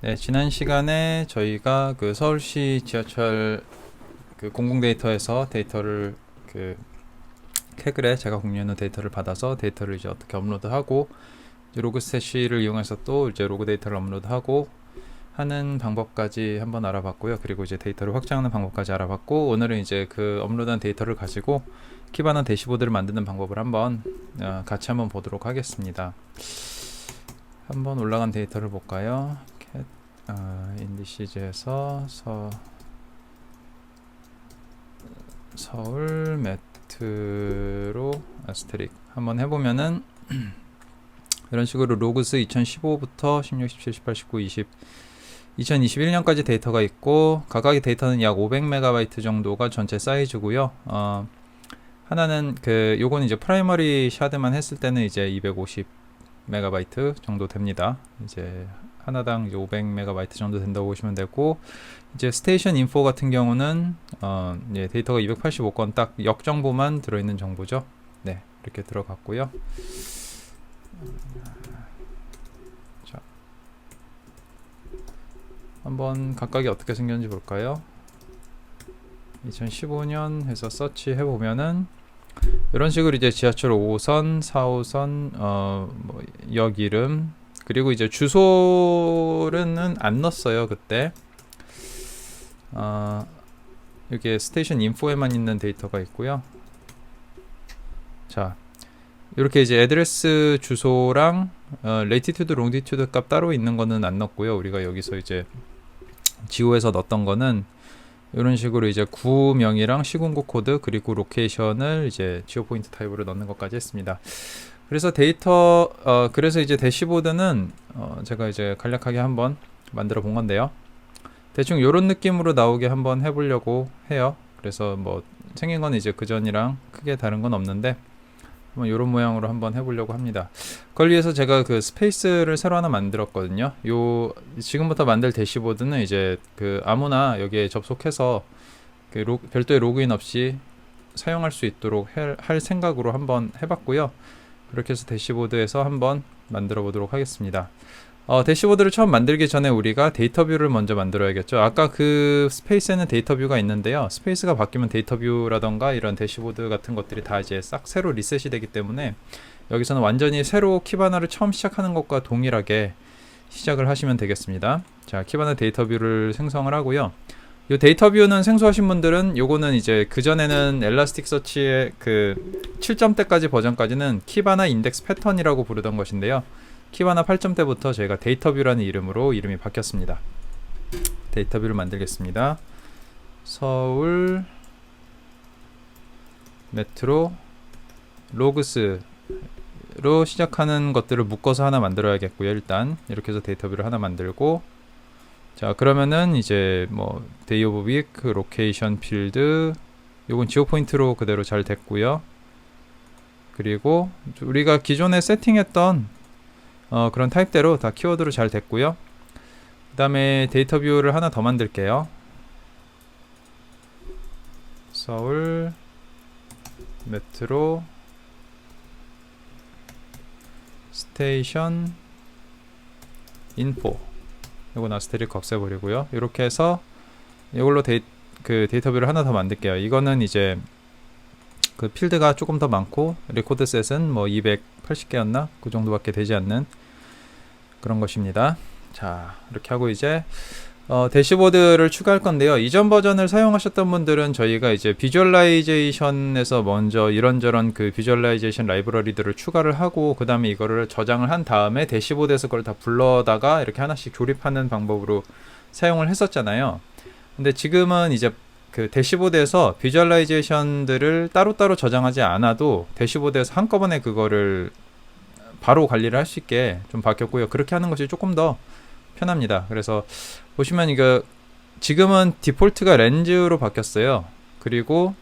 네, 지난 시간에 저희가 그 서울시 지하철 그 공공 데이터에서 데이터를 그 캐글에 제가 공유하는 데이터를 받아서 데이터를 이제 어떻게 업로드하고 이제 로그스태시를 이용해서 또 이제 로그 데이터를 업로드하고 하는 방법까지 한번 알아봤고요. 그리고 이제 데이터를 확장하는 방법까지 알아봤고, 오늘은 이제 그 업로드한 데이터를 가지고 키바나 대시보드를 만드는 방법을 한번 같이 한번 보도록 하겠습니다. 한번 올라간 데이터를 볼까요? 인디시즈에서 서울 메트로 아스테릭 한번 해보면은 이런 식으로 로그스 2015부터 16, 17, 18, 19, 20 2021년까지 데이터가 있고, 각각의 데이터는 약 500MB 정도가 전체 사이즈고요. 하나는 요거는 이제 프라이머리 샤드만 했을 때는 이제 250MB 정도 됩니다. 이제 하나당 이제 500MB 정도 된다고 보시면 되고, 이제 스테이션 인포 같은 경우는 예, 데이터가 285건 딱 역정보만 들어있는 정보죠. 네, 이렇게 들어갔고요. 자, 한번 각각이 어떻게 생겼는지 볼까요? 2015년 해서 서치 해보면은 이런 식으로 이제 지하철 5호선, 4호선, 뭐 역 이름, 그리고 이제 주소는 안 넣었어요 그때. 이게 스테이션 인포에만 있는 데이터가 있고요. 자, 이렇게 이제 애드레스 주소랑 레이티튜드, 롱디튜드 값 따로 있는 거는 안 넣었고요. 우리가 여기서 이제 지오에서 넣었던 거는 이런 식으로 이제 구명이랑 시군구 코드 그리고 로케이션을 이제 지오 포인트 타입으로 넣는 것까지 했습니다. 그래서 그래서 이제 대시보드는 제가 이제 간략하게 한번 만들어 본 건데요. 대충 이런 느낌으로 나오게 한번 해보려고 해요. 그래서 뭐 생긴 건 이제 그전이랑 크게 다른 건 없는데 이런 모양으로 한번 해보려고 합니다. 그걸 위해서 제가 그 스페이스를 새로 하나 만들었거든요. 지금부터 만들 대시보드는 이제 그 아무나 여기에 접속해서 별도의 로그인 없이 사용할 수 있도록 할 생각으로 한번 해봤고요. 그렇게 해서 대시보드에서 한번 만들어 보도록 하겠습니다. 대시보드를 처음 만들기 전에 우리가 데이터 뷰를 먼저 만들어야겠죠. 아까 그 스페이스에는 데이터 뷰가 있는데요. 스페이스가 바뀌면 데이터 뷰라던가 이런 대시보드 같은 것들이 다 이제 싹 새로 리셋이 되기 때문에 여기서는 완전히 새로 키바나를 처음 시작하는 것과 동일하게 시작을 하시면 되겠습니다. 자, 키바나 데이터 뷰를 생성을 하고요. 이 데이터 뷰는 생소하신 분들은 요거는 이제 그전에는 엘라스틱 서치의 그 7점대까지 버전까지는 키바나 인덱스 패턴이라고 부르던 것인데요. 키바나 8점대부터 저희가 데이터뷰라는 이름이 바뀌었습니다. 데이터뷰를 만들겠습니다. 서울 메트로 로그스로 시작하는 것들을 묶어서 하나 만들어야겠고요. 일단 이렇게 해서 데이터뷰를 하나 만들고, 자, 그러면은 이제 뭐 데이 오브 위크, 로케이션 필드, 요건 지오 포인트로 그대로 잘 됐고요. 그리고 우리가 기존에 세팅했던 그런 타입대로 다 키워드로 잘 됐고요. 그 다음에 데이터 뷰를 하나 더 만들게요. 서울 메트로 스테이션 인포, 요건 아스테릭 없애버리고요. 이렇게 해서 이걸로 데이터 뷰를 하나 더 만들게요. 이거는 이제 그 필드가 조금 더 많고 레코드 셋은 뭐 280개였나? 그 정도밖에 되지 않는 그런 것입니다. 자, 이렇게 하고 이제 대시보드를 추가할 건데요. 이전 버전을 사용하셨던 분들은 저희가 이제 비주얼라이제이션에서 먼저 이런저런 그 비주얼라이제이션 라이브러리들을 추가를 하고 그 다음에 이거를 저장을 한 다음에 대시보드에서 그걸 다 불러다가 이렇게 하나씩 조립하는 방법으로 사용을 했었잖아요. 근데 지금은 이제 그 대시보드에서 비주얼라이제이션들을 따로따로 저장하지 않아도 대시보드에서 한꺼번에 그거를 바로 관리를 할 수 있게 좀 바뀌었고요. 그렇게 하는 것이 조금 더 편합니다. 그래서 보시면 이거 지금은 디폴트가 렌즈로 바뀌었어요. 그리고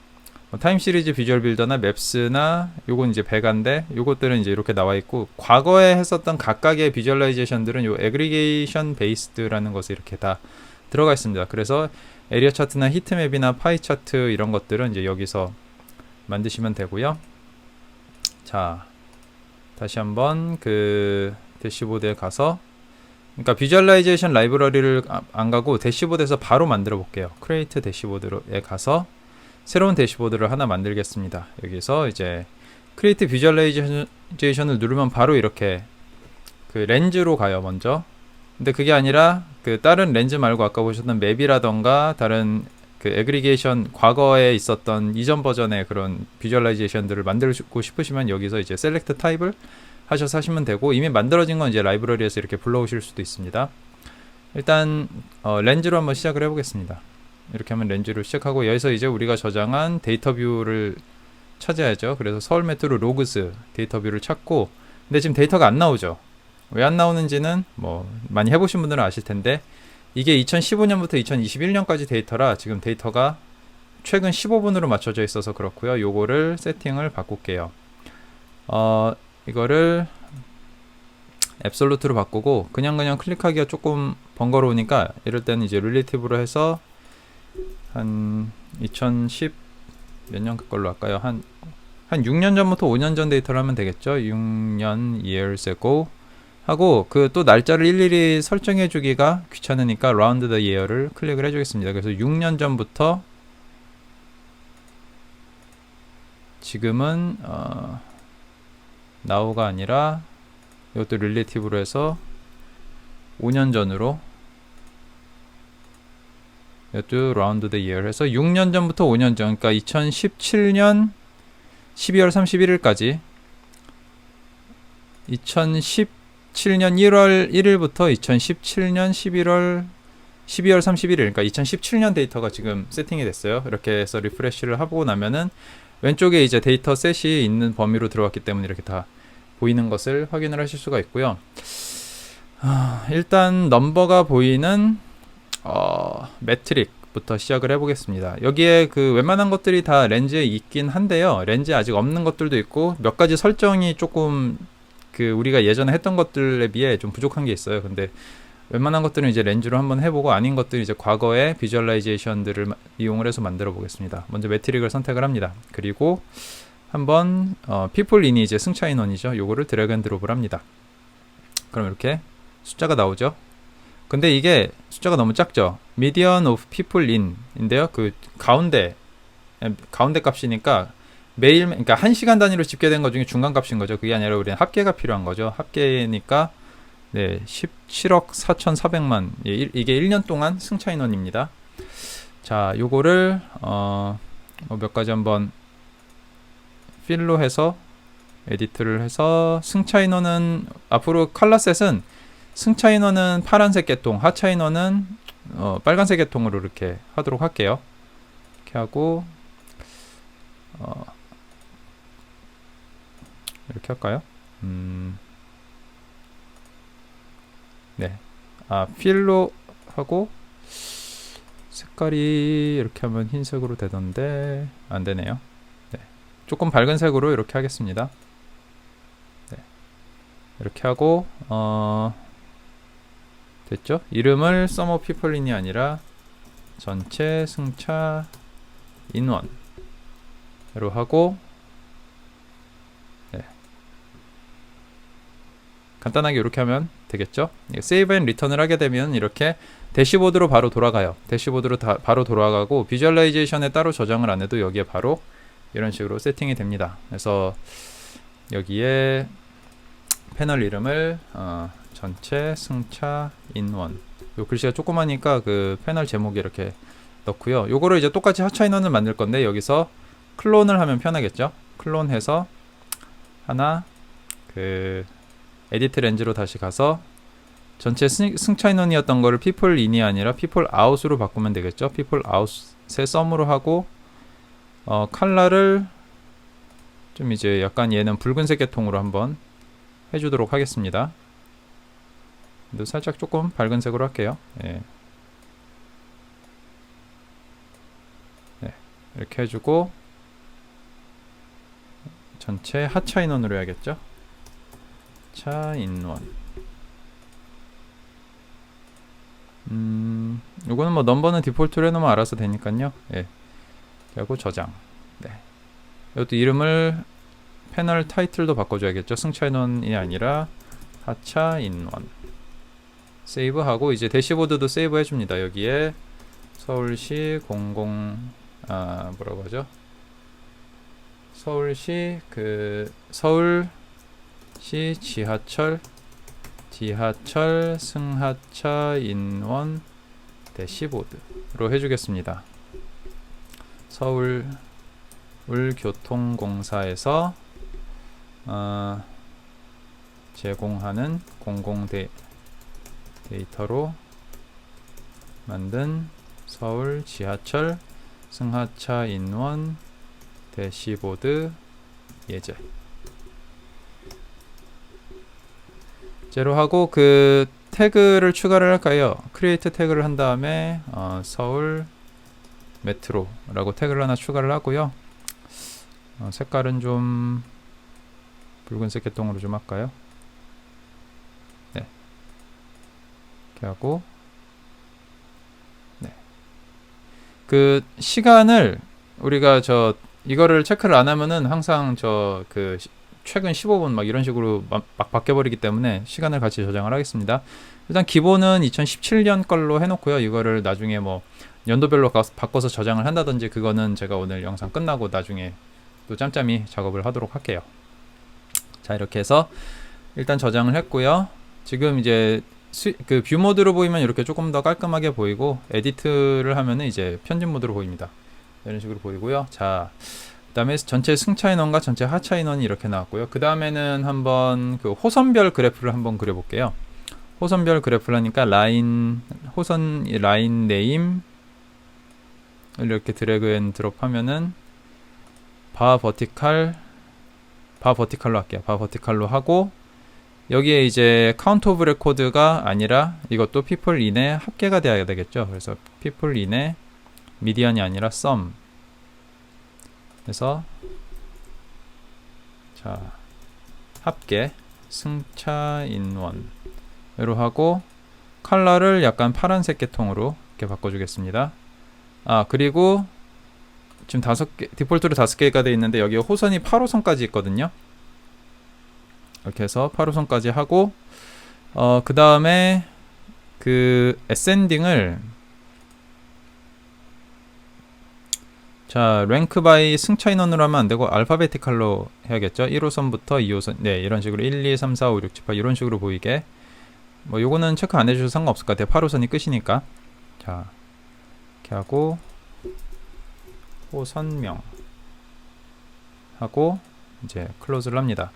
타임 시리즈 비주얼 빌더나 맵스나 요건 이제 배가인데 요것들은 이제 이렇게 나와 있고, 과거에 했었던 각각의 비주얼라이제이션들은 요 애그리게이션 베이스드라는 것이 이렇게 다 들어가 있습니다. 그래서 에리어 차트나 히트맵이나 파이 차트 이런 것들은 이제 여기서 만드시면 되고요. 자, 다시 한번 그 대시보드에 가서 그러니까 비주얼라이제이션 라이브러리를 안 가고 대시보드에서 바로 만들어 볼게요. 크리에이트 대시보드에 가서 새로운 대시보드를 하나 만들겠습니다. 여기서 이제 크리에이트 비주얼라이제이션을 누르면 바로 이렇게 그 렌즈로 가요. 먼저. 근데 그게 아니라 그 다른 렌즈 말고 아까 보셨던 맵이라던가 다른 그 애그리게이션 과거에 있었던 이전 버전의 그런 비주얼라이제이션들을 만들고 싶으시면 여기서 이제 셀렉트 타입을 하셔서 하시면 되고, 이미 만들어진 건 이제 라이브러리에서 이렇게 불러오실 수도 있습니다. 일단 렌즈로 한번 시작을 해보겠습니다. 이렇게 하면 렌즈로 시작하고, 여기서 이제 우리가 저장한 데이터 뷰를 찾아야죠. 그래서 서울 메트로 로그스 데이터 뷰를 찾고, 근데 지금 데이터가 안 나오죠. 왜 안 나오는지는 뭐 많이 해보신 분들은 아실 텐데, 이게 2015년부터 2021년까지 데이터라 지금 데이터가 최근 15분으로 맞춰져 있어서 그렇고요. 요거를 세팅을 바꿀게요. 이거를 앱솔루트로 바꾸고, 그냥 클릭하기가 조금 번거로우니까 이럴 때는 이제 릴레이티브로 해서 한 2010 몇 년 걸로 할까요? 한 6년 전부터 5년 전 데이터를 하면 되겠죠. 6년 years ago 하고, 그 또 날짜를 일일이 설정해 주기가 귀찮으니까 round the year를 클릭을 해 주겠습니다. 그래서 6년 전부터 지금은 now가 아니라 이것도 릴레이티브로 해서 5년 전으로, 이것도 round the year 해서 6년 전부터 5년 전, 그러니까 2017년 12월 31일까지 2017년 1월 1일부터 2017년 12월 31일, 그러니까 2017년 데이터가 지금 세팅이 됐어요. 이렇게 해서 리프레시를 하고 나면은 왼쪽에 이제 데이터 셋이 있는 범위로 들어왔기 때문에 이렇게 다 보이는 것을 확인을 하실 수가 있고요. 일단 넘버가 보이는 매트릭부터 시작을 해보겠습니다. 여기에 그 웬만한 것들이 다 렌즈에 있긴 한데요. 렌즈에 아직 없는 것들도 있고, 몇 가지 설정이 조금 그 우리가 예전에 했던 것들에 비해 좀 부족한 게 있어요. 근데 웬만한 것들은 이제 렌즈로 한번 해보고, 아닌 것들은 이제 과거의 비주얼라이제이션들을 이용을 해서 만들어 보겠습니다. 먼저 매트릭을 선택을 합니다. 그리고 한번 people in이 이제 승차 인원이죠. 요거를 드래그 앤 드롭을 합니다. 그럼 이렇게 숫자가 나오죠. 근데 이게 숫자가 너무 작죠. median of people in 인데요. 그 가운데 값이니까 매일, 그러니까 1시간 단위로 집계된 것 중에 중간 값인 거죠. 그게 아니라 우리는 합계가 필요한 거죠. 합계니까 네, 17억 4,400만. 이게 1년 동안 승차 인원입니다. 자, 요거를 몇 가지 한번 필로 해서 에디트를 해서, 승차 인원은 앞으로 컬러셋은 승차 인원은 파란색 계통, 하차 인원은 빨간색 계통으로 이렇게 하도록 할게요. 이렇게 하고 이렇게 할까요? 네, 필로 하고 색깔이 이렇게 하면 흰색으로 되던데 안 되네요. 네, 조금 밝은 색으로 이렇게 하겠습니다. 네, 이렇게 하고 됐죠? 이름을 sum of people in이 아니라 전체 승차 인원으로 하고, 네, 간단하게 이렇게 하면 되겠죠? 세이브 앤 리턴을 하게 되면 이렇게 대시보드로 바로 돌아가요. 대시보드로 바로 돌아가고, 비주얼라이제이션에 따로 저장을 안 해도 여기에 바로 이런 식으로 세팅이 됩니다. 그래서 여기에 패널 이름을 전체 승차 인원, 요 글씨가 조그마니까 그 패널 제목에 이렇게 넣고요. 요거를 이제 똑같이 하차 인원을 만들 건데, 여기서 클론을 하면 편하겠죠? 클론해서 하나, 그 에디트 렌즈로 다시 가서 전체 승차 인원이었던 거를 people in이 아니라 people out으로 바꾸면 되겠죠? people out의 썸으로 하고, 컬러를 좀 이제 약간 얘는 붉은색 계통으로 한번 해주도록 하겠습니다. 근데 살짝 조금 밝은 색으로 할게요. 예. 네, 이렇게 해주고 전체 하차 인원으로 해야겠죠? 차 인원. 요거는 뭐 넘버는 디폴트로 해놓으면 알아서 되니까요. 예. 그리고 저장. 네. 이것도 이름을 패널 타이틀도 바꿔줘야겠죠. 승차 인원이 아니라 하차 인원. 세이브하고 이제 대시보드도 세이브 해줍니다. 여기에 서울시 뭐라고 하죠? 서울시 서울시 지하철 승하차 인원 대시보드로 해주겠습니다. 서울교통공사에서 제공하는 공공 데이터로 만든 서울 지하철 승하차 인원 대시보드 예제 제로 하고 그 태그를 추가를 할까요? 크리에이트 태그를 한 다음에 서울 메트로라고 태그를 하나 추가를 하고요. 색깔은 좀 붉은색 계통으로 좀 할까요? 네, 이렇게 하고 네. 그 시간을 우리가 이거를 체크를 안 하면은 항상 최근 15분 막 이런 식으로 막 바뀌어버리기 때문에 시간을 같이 저장을 하겠습니다. 일단 기본은 2017년 걸로 해놓고요. 이거를 나중에 뭐 연도별로 바꿔서 저장을 한다든지 그거는 제가 오늘 영상 끝나고 나중에 또 짬짬이 작업을 하도록 할게요. 자, 이렇게 해서 일단 저장을 했고요. 지금 이제 그 뷰 모드로 보이면 이렇게 조금 더 깔끔하게 보이고 에디트를 하면은 이제 편집 모드로 보입니다. 이런 식으로 보이고요. 자, 그 다음에 전체 승차 인원과 전체 하차 인원이 이렇게 나왔고요. 그 다음에는 한번 그 호선별 그래프를 한번 그려볼게요. 호선별 그래프를 하니까 호선 라인 네임 이렇게 드래그 앤 드롭 하면은 바 버티칼로 할게요. 바 버티칼로 하고 여기에 이제 카운트 오브 레코드가 아니라 이것도 people in에 합계가 돼야 되겠죠. 그래서 people in에 미디안이 아니라 sum. 그래서 자, 합계 승차 인원으로 하고 컬러를 약간 파란색 계통으로 이렇게 바꿔주겠습니다. 그리고 지금 디폴트로 5개가 되어 있는데 여기 호선이 8호선까지 있거든요. 이렇게 해서 8호선까지 하고 그 다음에 그 ascending을 자, 랭크 바이 승차 인원으로 하면 안되고 알파베티칼로 해야겠죠. 1호선부터 2호선 네, 이런 식으로 1, 2, 3, 4, 5, 6, 7, 8 이런 식으로 보이게 뭐 요거는 체크 안 해주셔도 상관없을 것 같아요. 8호선이 끝이니까. 자, 이렇게 하고 호선명 하고 이제 클로즈를 합니다.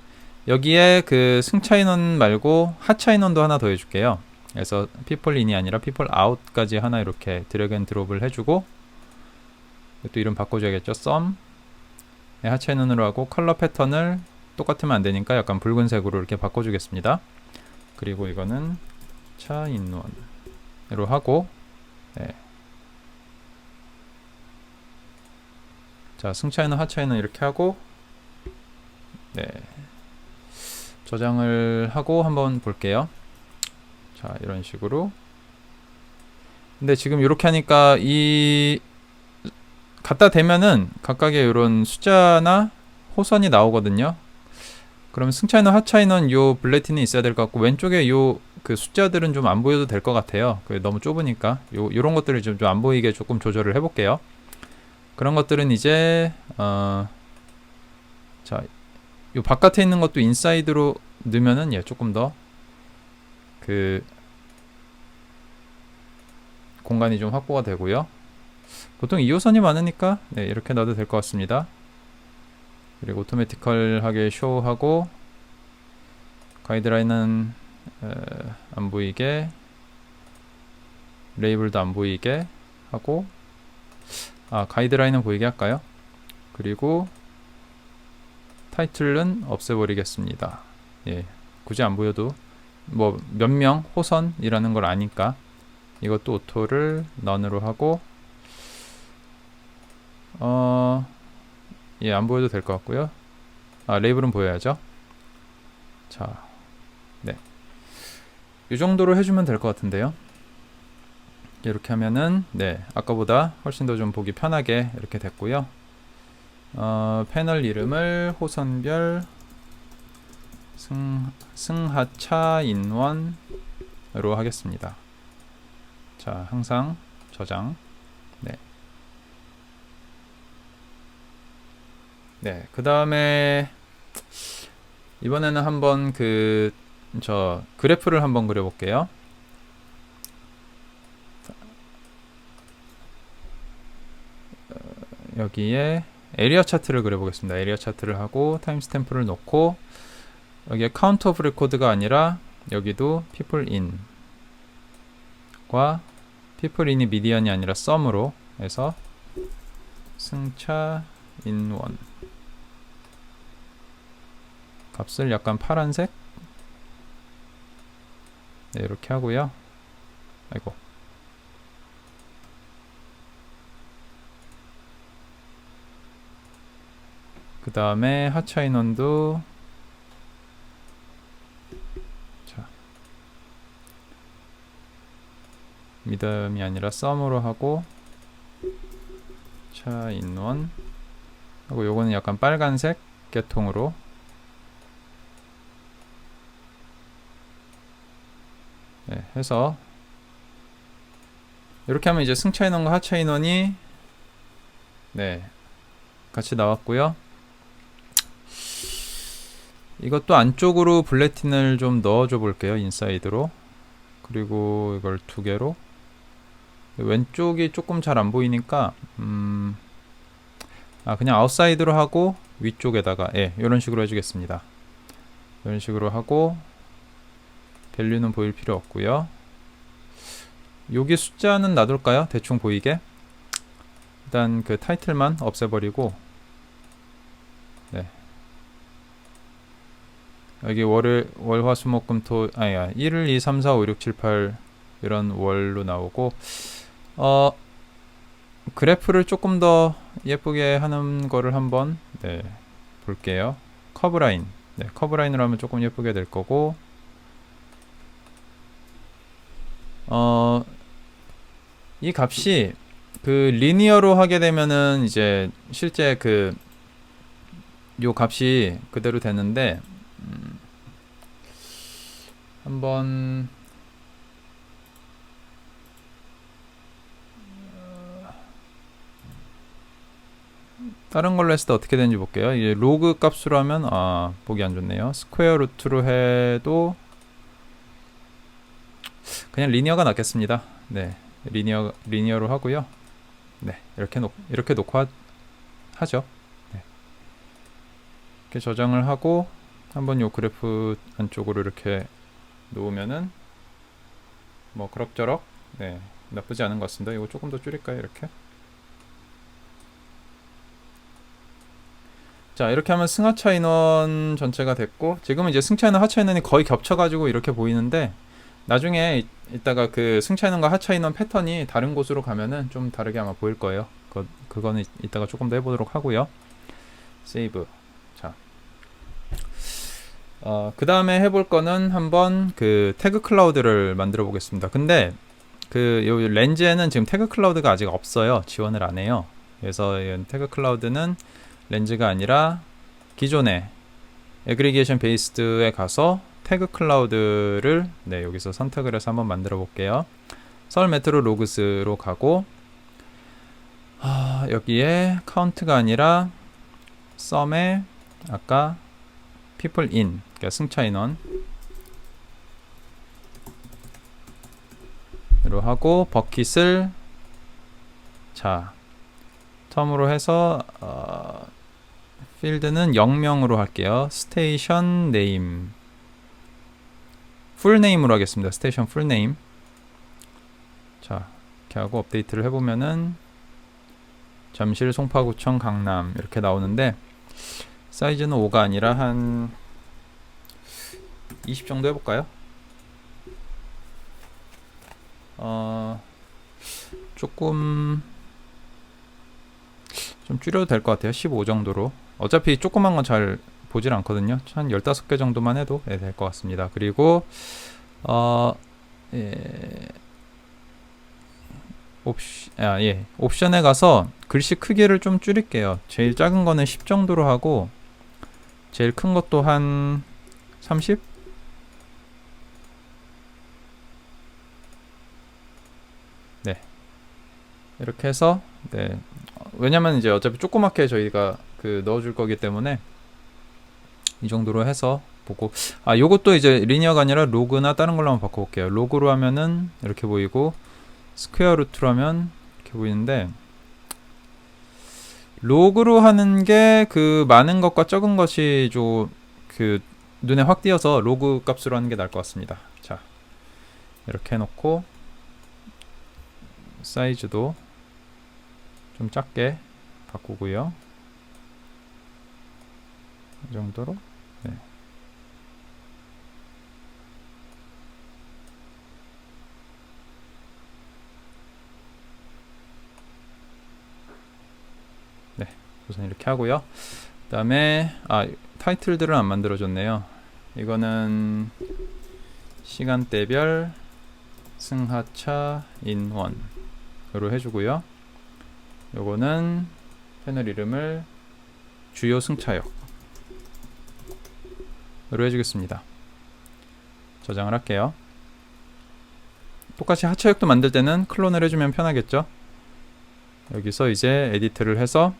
여기에 그 승차 인원 말고 하차 인원도 하나 더 해줄게요. 그래서 people in이 아니라 people out까지 하나 이렇게 드래그 앤 드롭을 해주고 또 이름 바꿔줘야겠죠. sum 네, 하차 인원으로 하고 컬러 패턴을 똑같으면 안되니까 약간 붉은색으로 이렇게 바꿔주겠습니다. 그리고 이거는 차 인원으로 하고 네. 자, 승차 인원 하차 인원 이렇게 하고 네. 저장을 하고 한번 볼게요. 자, 이런 식으로. 근데 지금 이렇게 하니까 갖다 대면은 각각의 이런 숫자나 호선이 나오거든요. 그러면 승차 인원, 하차 인원 요 블레틴이 있어야 될 것 같고 왼쪽에 요 그 숫자들은 좀 안 보여도 될 것 같아요. 너무 좁으니까 요런 것들을 좀 안 보이게 조금 조절을 해볼게요. 그런 것들은 이제 자, 요 바깥에 있는 것도 인사이드로 넣으면은 조금 더 그 공간이 좀 확보가 되고요. 보통 2호선이 많으니까 네, 이렇게 넣어도 될 것 같습니다. 그리고 오토매티컬하게 쇼하고 가이드라인은 안 보이게 레이블도 안 보이게 하고 가이드라인은 보이게 할까요? 그리고 타이틀은 없애버리겠습니다. 예, 굳이 안 보여도 뭐 몇 명 호선이라는 걸 아니까 이것도 오토를 none으로 하고 예, 안 보여도 될 것 같고요. 레이블은 보여야죠. 자, 네, 이 정도로 해주면 될 것 같은데요. 이렇게 하면은 네, 아까보다 훨씬 더 좀 보기 편하게 이렇게 됐고요. 패널 이름을 호선별 승하차 인원 저장으로 하겠습니다. 자, 항상 저장. 네. 네, 그 다음에 이번에는 한번 그래프를 한번 그려볼게요. 여기에 에리어 차트를 그려보겠습니다. 에리어 차트를 하고 타임스탬프를 놓고 여기에 카운트 오브 레코드가 아니라 여기도 people in 과 people in이 미디언이 아니라 썸으로 해서 승차 in1 값을 약간 파란색 네, 이렇게 하고요. 아이고 그 다음에 하차 인원도 자 미디엄이 아니라 썸으로 하고 차 인원 하고 요거는 약간 빨간색 계통으로 네, 해서 이렇게 하면 이제 승차 인원과 하차 인원이 네 같이 나왔고요. 이것도 안쪽으로 블레틴을 좀 넣어줘 볼게요. 인사이드로. 그리고 이걸 2개로 왼쪽이 조금 잘 안 보이니까 그냥 아웃사이드로 하고 위쪽에다가 이런 식으로 해주겠습니다. 이런 식으로 하고 밸류는 보일 필요 없고요. 여기 숫자는 놔둘까요? 대충 보이게. 일단 그 타이틀만 없애버리고 네. 여기 월화수목금토 1, 2, 3, 4, 5, 6, 7, 8 이런 월로 나오고 그래프를 조금 더 예쁘게 하는 거를 한번 볼게요. 커브라인 커브라인으로 하면 조금 예쁘게 될 거고 이 값이 그 리니어로 하게 되면은 이제 실제 요 값이 그대로 되는데 한번 다른 걸로 했을 때 어떻게 되는지 볼게요. 이제 로그 값으로 하면 보기 안 좋네요. 스퀘어 루트로 해도 그냥 리니어가 낫겠습니다. 네, 리니어로 하고요. 네, 이렇게 놓고 하죠. 네. 이렇게 저장을 하고 한번 요 그래프 안쪽으로 이렇게 놓으면은 뭐 그럭저럭 나쁘지 않은 것 같습니다. 이거 조금 더 줄일까요? 이렇게. 자, 이렇게 하면 승하차 인원 전체가 됐고 지금은 이제 승차 인원, 하차 인원이 거의 겹쳐가지고 이렇게 보이는데 나중에 이따가 그 승차 인원과 하차 인원 패턴이 다른 곳으로 가면은 좀 다르게 아마 보일 거예요. 그거는 이따가 조금 더 해보도록 하고요. 세이브. 자, 그 다음에 해볼 거는 한번 그 태그 클라우드를 만들어 보겠습니다. 근데 요 렌즈에는 지금 태그 클라우드가 아직 없어요. 지원을 안 해요. 그래서 태그 클라우드는 렌즈가 아니라 기존의 애그리게이션 베이스드에 가서 태그 클라우드를 여기서 선택을 해서 한번 만들어 볼게요. 서울 메트로 로그스로 가고 여기에 카운트가 아니라 썸에 아까 people in 그러니까 승차 인원 로 하고 버킷을 자 텀으로 해서 필드는 0명으로 할게요. 스테이션 네임 풀네임으로 하겠습니다. 스테이션 풀네임. 자, 이렇게 하고 업데이트를 해보면은 잠실, 송파구청, 강남 이렇게 나오는데 사이즈는 5가 아니라 한 20 정도 해볼까요? 조금 좀 줄여도 될 것 같아요. 15 정도로. 어차피 조그만 건 잘 보질 않거든요. 한 15개 정도만 해도 될 것 같습니다. 그리고 옵션에 가서 글씨 크기를 좀 줄일게요. 제일 작은 거는 10 정도로 하고 제일 큰 것도 한 30? 네. 이렇게 해서 네. 왜냐면 이제 어차피 조그맣게 저희가 넣어줄 거기 때문에 이 정도로 해서 보고, 요것도 이제 리니어가 아니라 로그나 다른 걸로 한번 바꿔볼게요. 로그로 하면은 이렇게 보이고, 스퀘어 루트로 하면 이렇게 보이는데, 로그로 하는 게 많은 것과 적은 것이 좀 눈에 확 띄어서 로그 값으로 하는 게 나을 것 같습니다. 자, 이렇게 해놓고 사이즈도 좀 작게 바꾸고요. 이 정도로. 네. 네, 우선 이렇게 하고요. 그 다음에 타이틀들은 안 만들어줬네요. 이거는 시간대별 승하차 인원으로 해주고요. 요거는 패널 이름을 주요 승차역으로 해주겠습니다. 저장을 할게요. 똑같이 하차역도 만들 때는 클론을 해주면 편하겠죠. 여기서 이제 에디트를 해서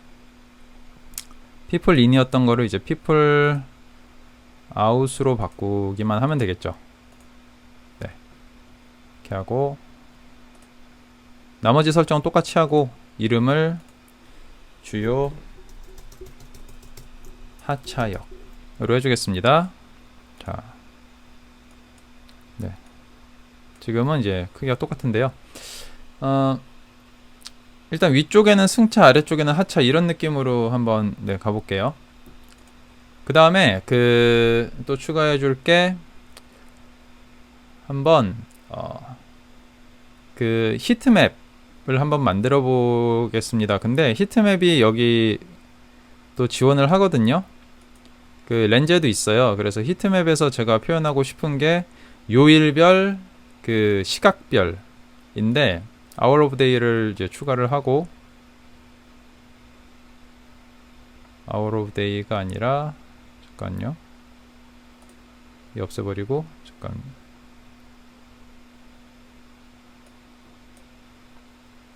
people in이었던 거를 이제 people out으로 바꾸기만 하면 되겠죠. 네. 이렇게 하고 나머지 설정은 똑같이 하고 이름을 주요 하차역으로 해주겠습니다. 자, 네. 지금은 이제 크기가 똑같은데요. 일단 위쪽에는 승차, 아래쪽에는 하차 이런 느낌으로 한번 가볼게요. 그 다음에 또 추가해 줄게 한번 히트맵을 한번 만들어 보겠습니다. 근데 히트맵이 여기 또 지원을 하거든요. 렌즈에도 있어요. 그래서 히트맵에서 제가 표현하고 싶은 게 요일별 시각별인데 hour of day를 이제 추가를 하고 hour of day가 아니라 잠깐요. 이 없애버리고 잠깐.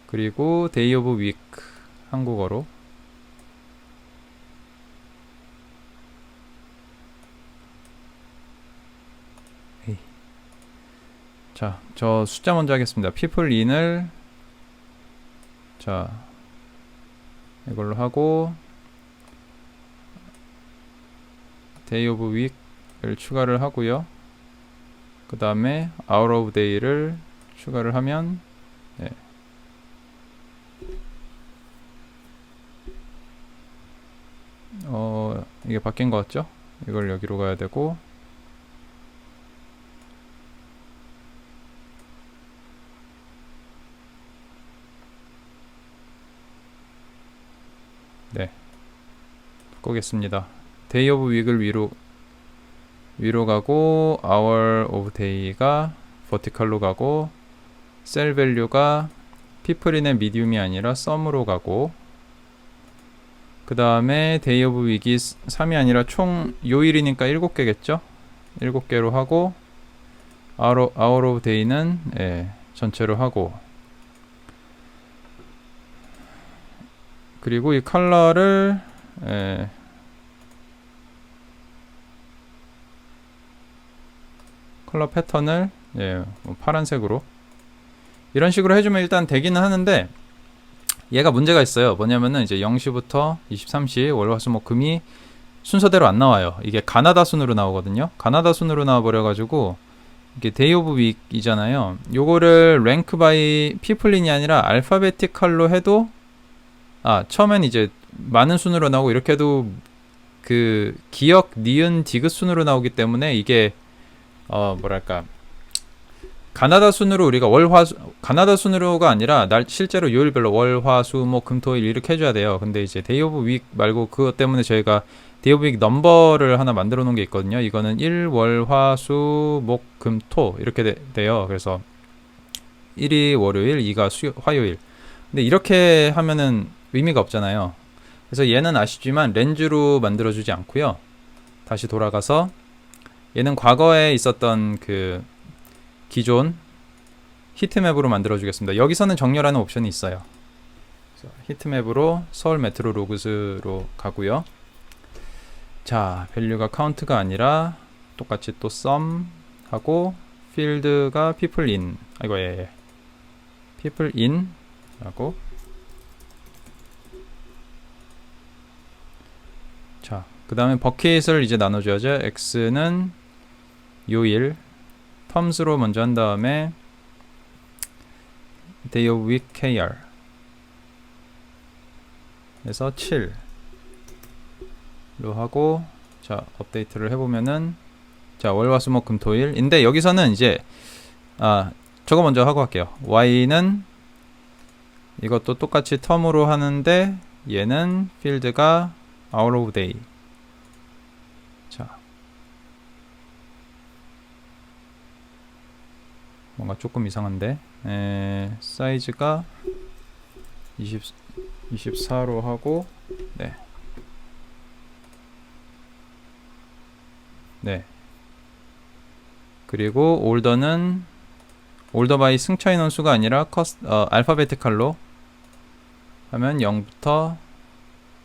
그리고 day of week 한국어로. 자, 저 숫자 먼저 하겠습니다. people in을 자 이걸로 하고 day of week을 추가를 하고요. 그 다음에 hour of day를 추가를 하면 네. 이게 바뀐 것 같죠? 이걸 여기로 가야 되고 네, 바꾸겠습니다. day of week을 위로 가고 hour of day가 vertical로 가고 셀 밸류가 people인의 medium이 아니라 sum으로 가고 그 다음에 day of week이 3이 아니라 총 요일이니까 7개겠죠? 7개로 하고 hour of day는 전체로 하고 그리고 이 컬러를 컬러 패턴을 파란색으로 이런 식으로 해주면 일단 되기는 하는데 얘가 문제가 있어요. 뭐냐면은 이제 0시부터 23시 월화수목금이 순서대로 안 나와요. 이게 가나다 순으로 나오거든요. 가나다 순으로 나와버려가지고 이게 day of week이잖아요. 요거를 rank by people인이 아니라 알파베티컬로 해도 처음엔 이제 많은 순으로 나오고 이렇게 해도 기역, 니은, 디귿 순으로 나오기 때문에 이게 뭐랄까 가나다 순으로 우리가 가나다 순으로가 아니라 실제로 요일별로 월, 화, 수, 목, 금, 토, 일 이렇게 해줘야 돼요. 근데 이제 day of week 말고 그것 때문에 저희가 day of week 넘버를 하나 만들어 놓은 게 있거든요. 이거는 1, 월, 화, 수, 목, 금, 토 이렇게 돼요. 그래서 1이 월요일, 2가 화요일. 근데 이렇게 하면은 의미가 없잖아요. 그래서 얘는 아시지만 렌즈로 만들어주지 않고요. 다시 돌아가서 얘는 과거에 있었던 기존 히트맵으로 만들어 주겠습니다. 여기서는 정렬하는 옵션이 있어요. 히트맵으로 서울 메트로 로그스로 가고요. 자, 밸류가 카운트가 아니라 똑같이 또 sum 하고 필드가 people in. 아이고, 예. people in 하고, 자, 그 다음에 버킷을 이제 나눠줘야죠. x는 요일 terms로 먼저 한 다음에 day of week kr 그래서 7로 하고, 자, 업데이트를 해보면은, 자, 월화수목금토일인데 여기서는 이제 저거 먼저 하고 할게요. y는 이것도 똑같이 term으로 하는데 얘는 필드가 hour of day. 자, 뭔가 조금 이상한데, 사이즈가 24로 하고, 네. 네. 그리고 올더는 올더 바이 승차 인원수가 아니라 알파베티컬로 하면 0부터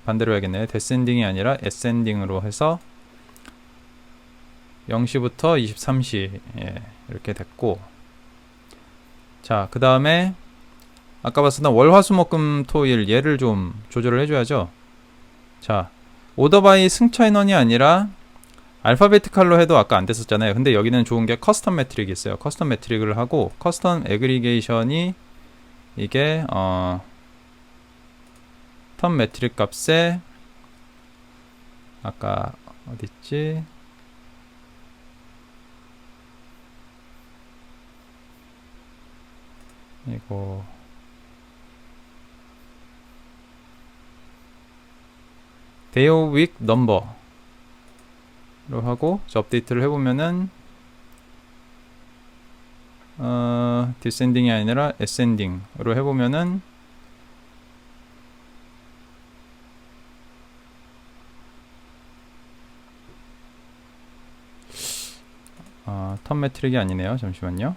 반대로 해야겠네요. 데센딩이 아니라 에센딩으로 해서 0시부터 23시 이렇게 됐고, 자, 그 다음에 아까 봤었던 월화수목금토일 얘를 좀 조절을 해줘야죠. 자, 오더 바이 승차 인원이 아니라 알파베티컬로 해도 아까 안 됐었잖아요. 근데 여기는 좋은 게 커스텀 매트릭이 있어요. 커스텀 매트릭을 하고 커스텀 애그리게이션이 이게 텀 매트릭 값에 아까 어딨지? 이거 day of week number 로 하고 업데이트를 해보면은 디센딩이 아니라 에센딩으로 해보면은 텀 매트릭이 아니네요. 잠시만요.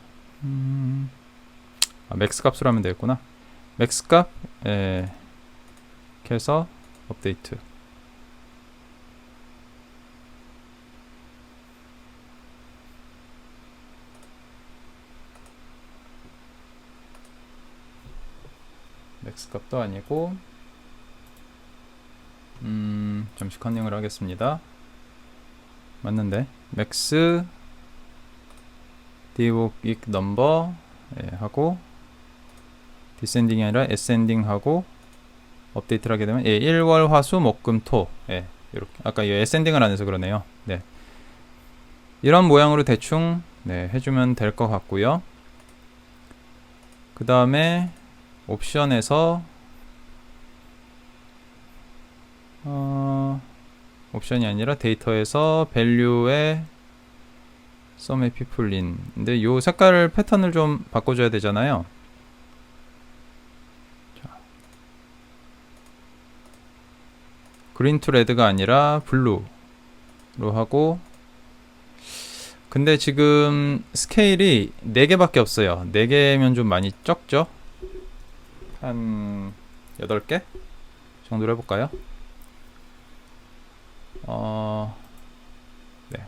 맥스 값으로 하면 되겠구나. 맥스 값 이렇게 해서 업데이트. 맥스 값도 아니고, 잠시 컨닝을 하겠습니다. 맞는데 맥스 디오익 넘버 하고 디센딩이 아니라 에센딩 하고 업데이트를 하게 되면 1월 화수 목금토 이렇게 아까 이 에센딩을 안 해서 그러네요. 네, 이런 모양으로 대충 해주면 될 것 같고요. 그 다음에 옵션에서 옵션이 아니라 데이터에서 밸류에 sum의 people in. 근데 요 색깔 패턴을 좀 바꿔줘야 되잖아요. 자, green to red가 아니라 blue로 하고, 근데 지금 스케일이 4개밖에 없어요. 4개면 좀 많이 적죠? 한 8개 정도로 해볼까요? 네,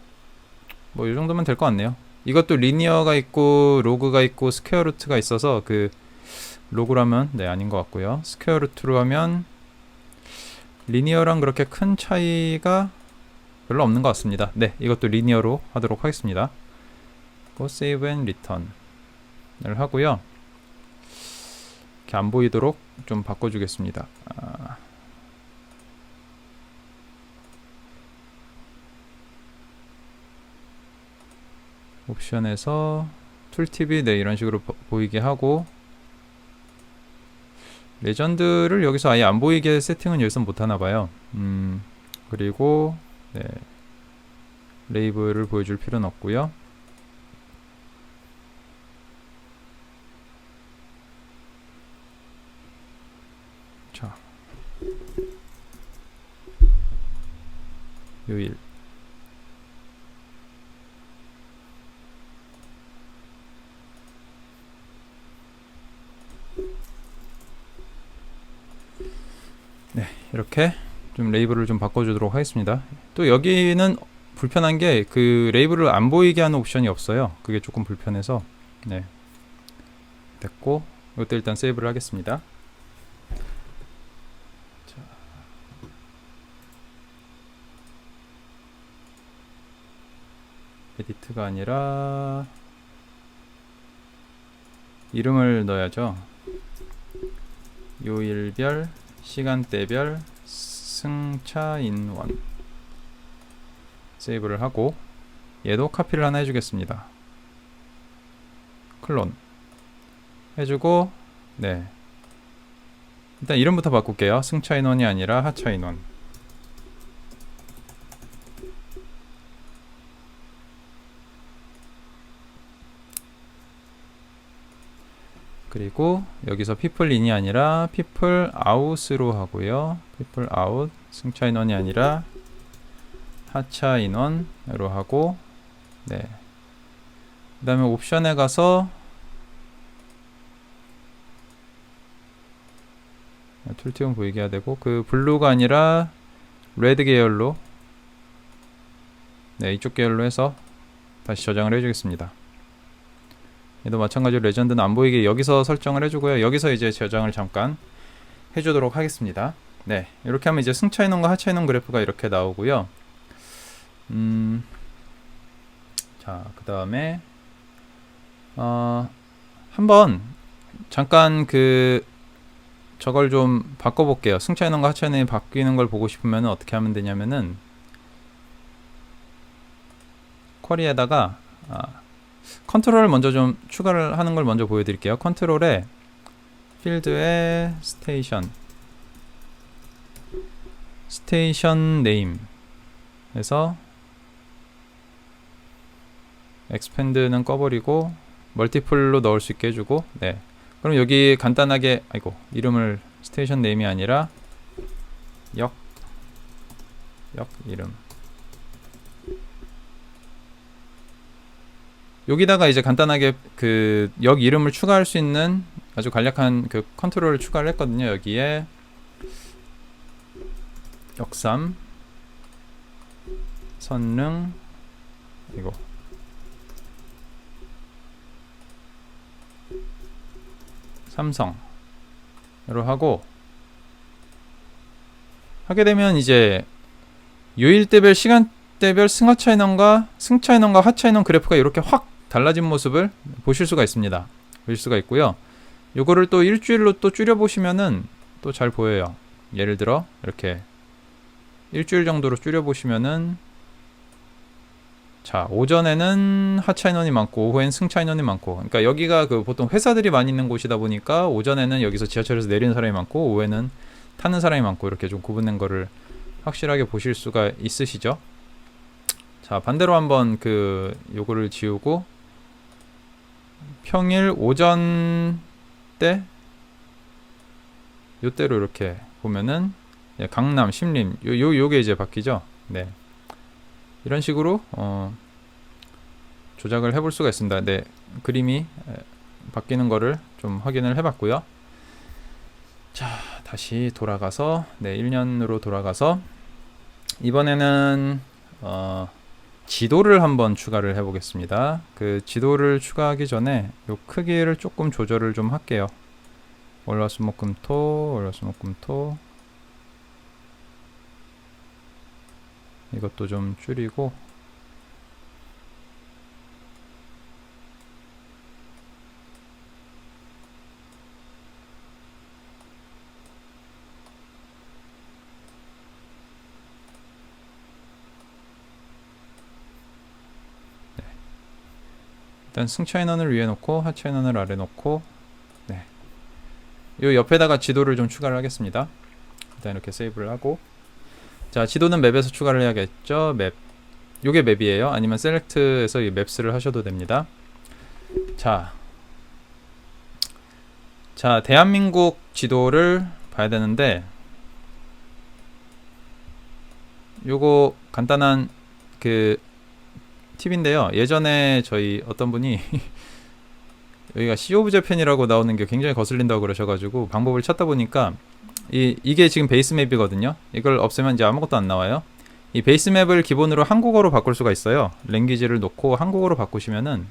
뭐 이 정도면 될 것 같네요. 이것도 리니어가 있고 로그가 있고 스퀘어 루트가 있어서 그 로그라면 아닌 것 같고요. 스퀘어 루트로 하면 리니어랑 그렇게 큰 차이가 별로 없는 것 같습니다. 네, 이것도 리니어로 하도록 하겠습니다. save and return을 하고요. 이렇게 안 보이도록 좀 바꿔주겠습니다. 옵션에서 툴팁이 이런 식으로 보이게 하고, 레전드를 여기서 아예 안 보이게 세팅은 여기서 못하나봐요. 그리고 레이블을 보여줄 필요는 없고요. 자, 요일 이렇게 좀 레이블을 좀 바꿔주도록 하겠습니다. 또 여기는 불편한 게 그 레이블을 안 보이게 하는 옵션이 없어요. 그게 조금 불편해서. 네, 됐고 이것도 일단 세이브를 하겠습니다. 자, 에디트가 아니라 이름을 넣어야죠. 요일별, 시간대별, 승차 인원. 세이브를 하고 얘도 카피를 하나 해주겠습니다. 클론 해주고, 네, 일단 이름부터 바꿀게요. 승차 인원이 아니라 하차 인원. 그리고 여기서 people in이 아니라 people out으로 하고요. people out, 승차 인원이 아니라 하차 인원으로 하고, 네, 그 다음에 옵션에 가서 툴티용 보이게 해야 되고, 그 블루가 아니라 레드 계열로, 네, 이쪽 계열로 해서 다시 저장을 해주겠습니다. 얘도 마찬가지로 레전드는 안 보이게 여기서 설정을 해주고요. 여기서 이제 저장을 잠깐 해주도록 하겠습니다. 네, 이렇게 하면 이제 승차 인원과 하차 인원 그래프가 이렇게 나오고요. 자, 그 다음에 한번 잠깐 저걸 좀 바꿔볼게요. 승차 인원과 하차 인원이 바뀌는 걸 보고 싶으면 어떻게 하면 되냐면은 쿼리에다가 컨트롤을 먼저 좀 추가를 하는 걸 먼저 보여드릴게요. 컨트롤에 필드에 스테이션 네임 해서 expand는 꺼버리고 멀티플로 넣을 수 있게 해주고, 네, 그럼 여기 간단하게 이름을 스테이션 네임이 아니라 역 이름, 여기다가 이제 간단하게 그 역 이름을 추가할 수 있는 아주 간략한 그 컨트롤을 추가를 했거든요. 여기에 역삼 선릉 삼성으로 하게 되면 이제 요일대별, 시간대별 승차 인원과 하차 인원 그래프가 이렇게 확 달라진 모습을 보실 수가 있습니다. 보실 수가 있고요. 요거를 또 일주일로 또 줄여 보시면은 또 잘 보여요. 예를 들어 이렇게 일주일 정도로 줄여 보시면은, 자, 오전에는 하차 인원이 많고 오후엔 승차 인원이 많고, 그러니까 여기가 그 보통 회사들이 많이 있는 곳이다 보니까 오전에는 여기서 지하철에서 내리는 사람이 많고 오후에는 타는 사람이 많고, 이렇게 좀 구분된 거를 확실하게 보실 수가 있으시죠? 자, 반대로 한번 요거를 지우고 평일 오전 때 요때로 이렇게 보면은, 네, 강남, 신림 요게 이제 바뀌죠. 네, 이런 식으로 조작을 해볼 수가 있습니다. 네, 그림이 바뀌는 거를 좀 확인을 해봤고요. 자, 다시 돌아가서, 네, 1년으로 돌아가서 이번에는 지도를 한번 추가를 해보겠습니다. 그 지도를 추가하기 전에 요 크기를 조금 조절을 좀 할게요. 월화수목금토 이것도 좀 줄이고, 일단 승차 인원을 위에 놓고 하차 인원을 아래 놓고, 네, 요 옆에다가 지도를 좀 추가를 하겠습니다. 일단 이렇게 세이브를 하고, 자, 지도는 맵에서 추가를 해야겠죠. 맵, 요게 맵이에요. 아니면 셀렉트에서 이 맵스를 하셔도 됩니다. 자, 대한민국 지도를 봐야 되는데, 요거 간단한 팁인데요. 예전에 저희 어떤 분이 여기가 시 오브 재팬이라고 나오는 게 굉장히 거슬린다고 그러셔가지고 방법을 찾다 보니까 이게 지금 베이스 맵이거든요. 이걸 없애면 이제 아무것도 안 나와요. 이 베이스 맵을 기본으로 한국어로 바꿀 수가 있어요. 랭귀지를 놓고 한국어로 바꾸시면은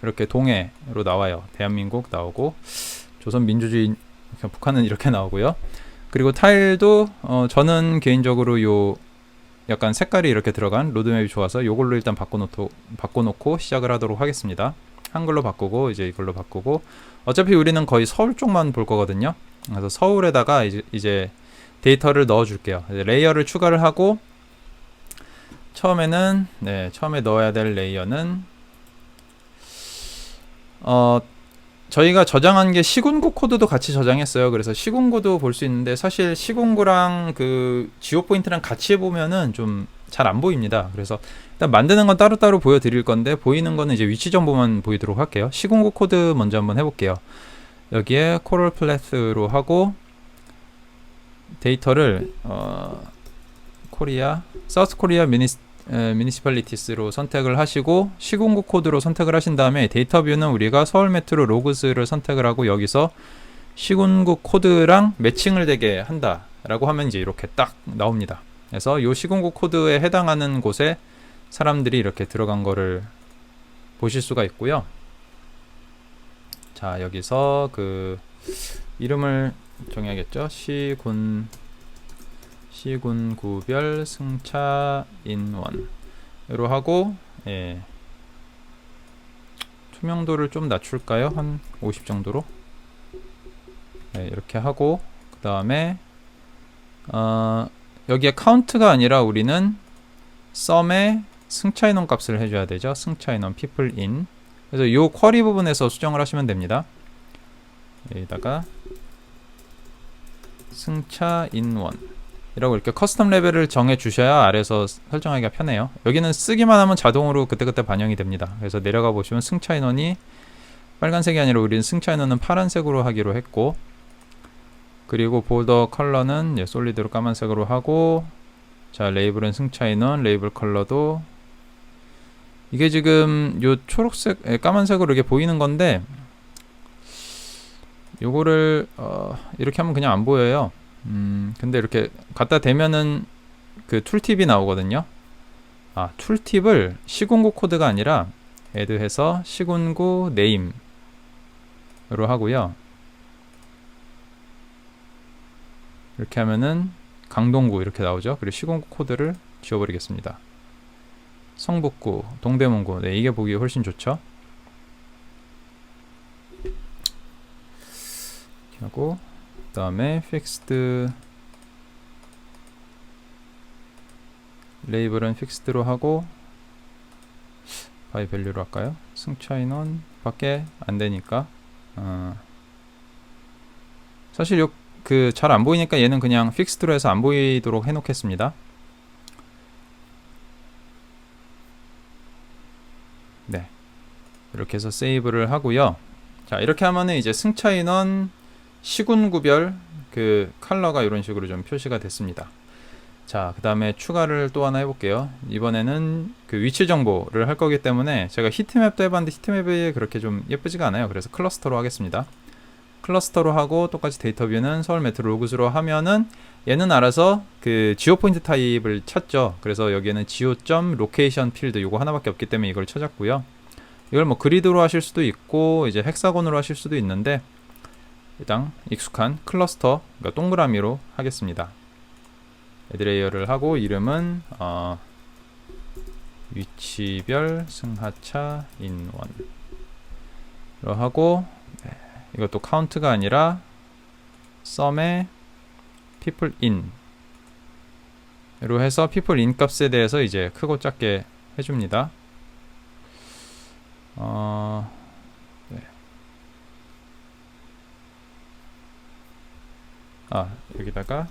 이렇게 동해로 나와요. 대한민국 나오고 조선민주주의, 북한은 이렇게 나오고요. 그리고 타일도 저는 개인적으로 요 약간 색깔이 이렇게 들어간 로드맵이 좋아서 요걸로 일단 바꿔놓고 시작을 하도록 하겠습니다. 한글로 바꾸고 이제 이걸로 바꾸고, 어차피 우리는 거의 서울 쪽만 볼 거거든요. 그래서 서울에다가 이제 데이터를 넣어 줄게요. 레이어를 추가를 하고, 처음에 넣어야 될 레이어는 저희가 저장한 게 시군구 코드도 같이 저장했어요. 그래서 시군구도 볼 수 있는데, 사실 시군구랑 그 지오 포인트랑 같이 해보면은 좀 잘 안 보입니다. 그래서 일단 만드는 건 따로따로 보여드릴 건데, 보이는 거는 이제 위치 정보만 보이도록 할게요. 시군구 코드 먼저 한번 해볼게요. 여기에 코럴 플랫으로 하고, 데이터를 코리아, 사우스 코리아 미니시팔리티스로 선택을 하시고, 시군구 코드로 선택을 하신 다음에 데이터 뷰는 우리가 서울 메트로 로그스를 선택을 하고, 여기서 시군구 코드랑 매칭을 되게 한다 라고 하면 이제 이렇게 딱 나옵니다. 그래서 이 시군구 코드에 해당하는 곳에 사람들이 이렇게 들어간 거를 보실 수가 있고요. 자, 여기서 그 이름을 정해야겠죠. 시군구별 승차 인원으로 하고, 투명도를 좀 낮출까요? 한 50 정도로. 이렇게 하고, 그 다음에 여기에 카운트가 아니라 우리는 sum에 승차 인원 값을 해줘야 되죠. 승차 인원 people in. 그래서 이 쿼리 부분에서 수정을 하시면 됩니다. 여기다가 승차 인원 이라고 이렇게 커스텀 레벨을 정해 주셔야 아래에서 설정하기가 편해요. 여기는 쓰기만 하면 자동으로 그때그때 반영이 됩니다. 그래서 내려가 보시면 승차 인원이 빨간색이 아니라 우리는 승차 인원은 파란색으로 하기로 했고, 그리고 보더 컬러는 솔리드로 까만색으로 하고, 자, 레이블은 승차 인원, 레이블 컬러도 이게 지금 요 초록색, 까만색으로 이렇게 보이는 건데, 요거를 이렇게 하면 그냥 안 보여요. 근데 이렇게 갖다 대면은 그 툴팁이 나오거든요. 툴팁을 시군구 코드가 아니라 애드해서 시군구 네임으로 하고요. 이렇게 하면은 강동구 이렇게 나오죠. 그리고 시군구 코드를 지워버리겠습니다. 성북구, 동대문구, 이게 보기 훨씬 좋죠. 이렇게 하고, 그 다음에 fixed 레이블은 fixed로 하고, by value로 할까요? 승차 인원 밖에 안 되니까, 사실 잘 안 보이니까 얘는 그냥 fixed로 해서 안 보이도록 해 놓겠습니다. 네, 이렇게 해서 세이브를 하고요. 자, 이렇게 하면은 이제 승차 인원 시군구별 그 컬러가 이런 식으로 좀 표시가 됐습니다. 자, 그 다음에 추가를 또 하나 해볼게요. 이번에는 그 위치 정보를 할 거기 때문에, 제가 히트맵도 해봤는데 히트맵이 그렇게 좀 예쁘지가 않아요. 그래서 클러스터로 하겠습니다. 클러스터로 하고, 똑같이 데이터 뷰는 서울 메트로 로그스로 하면은 얘는 알아서 그 지오 포인트 타입을 찾죠. 그래서 여기에는 geo.location 필드 요거 하나밖에 없기 때문에 이걸 찾았고요. 이걸 뭐 그리드로 하실 수도 있고 이제 헥사곤으로 하실 수도 있는데, 일단 익숙한 클러스터, 그러니까 동그라미로 하겠습니다. 애드레이어를 하고, 이름은 위치별 승하차 인원으로 하고, 이것도 카운트가 아니라 sum에 people in 로 해서 people in 값에 대해서 이제 크고 작게 해줍니다. 여기다가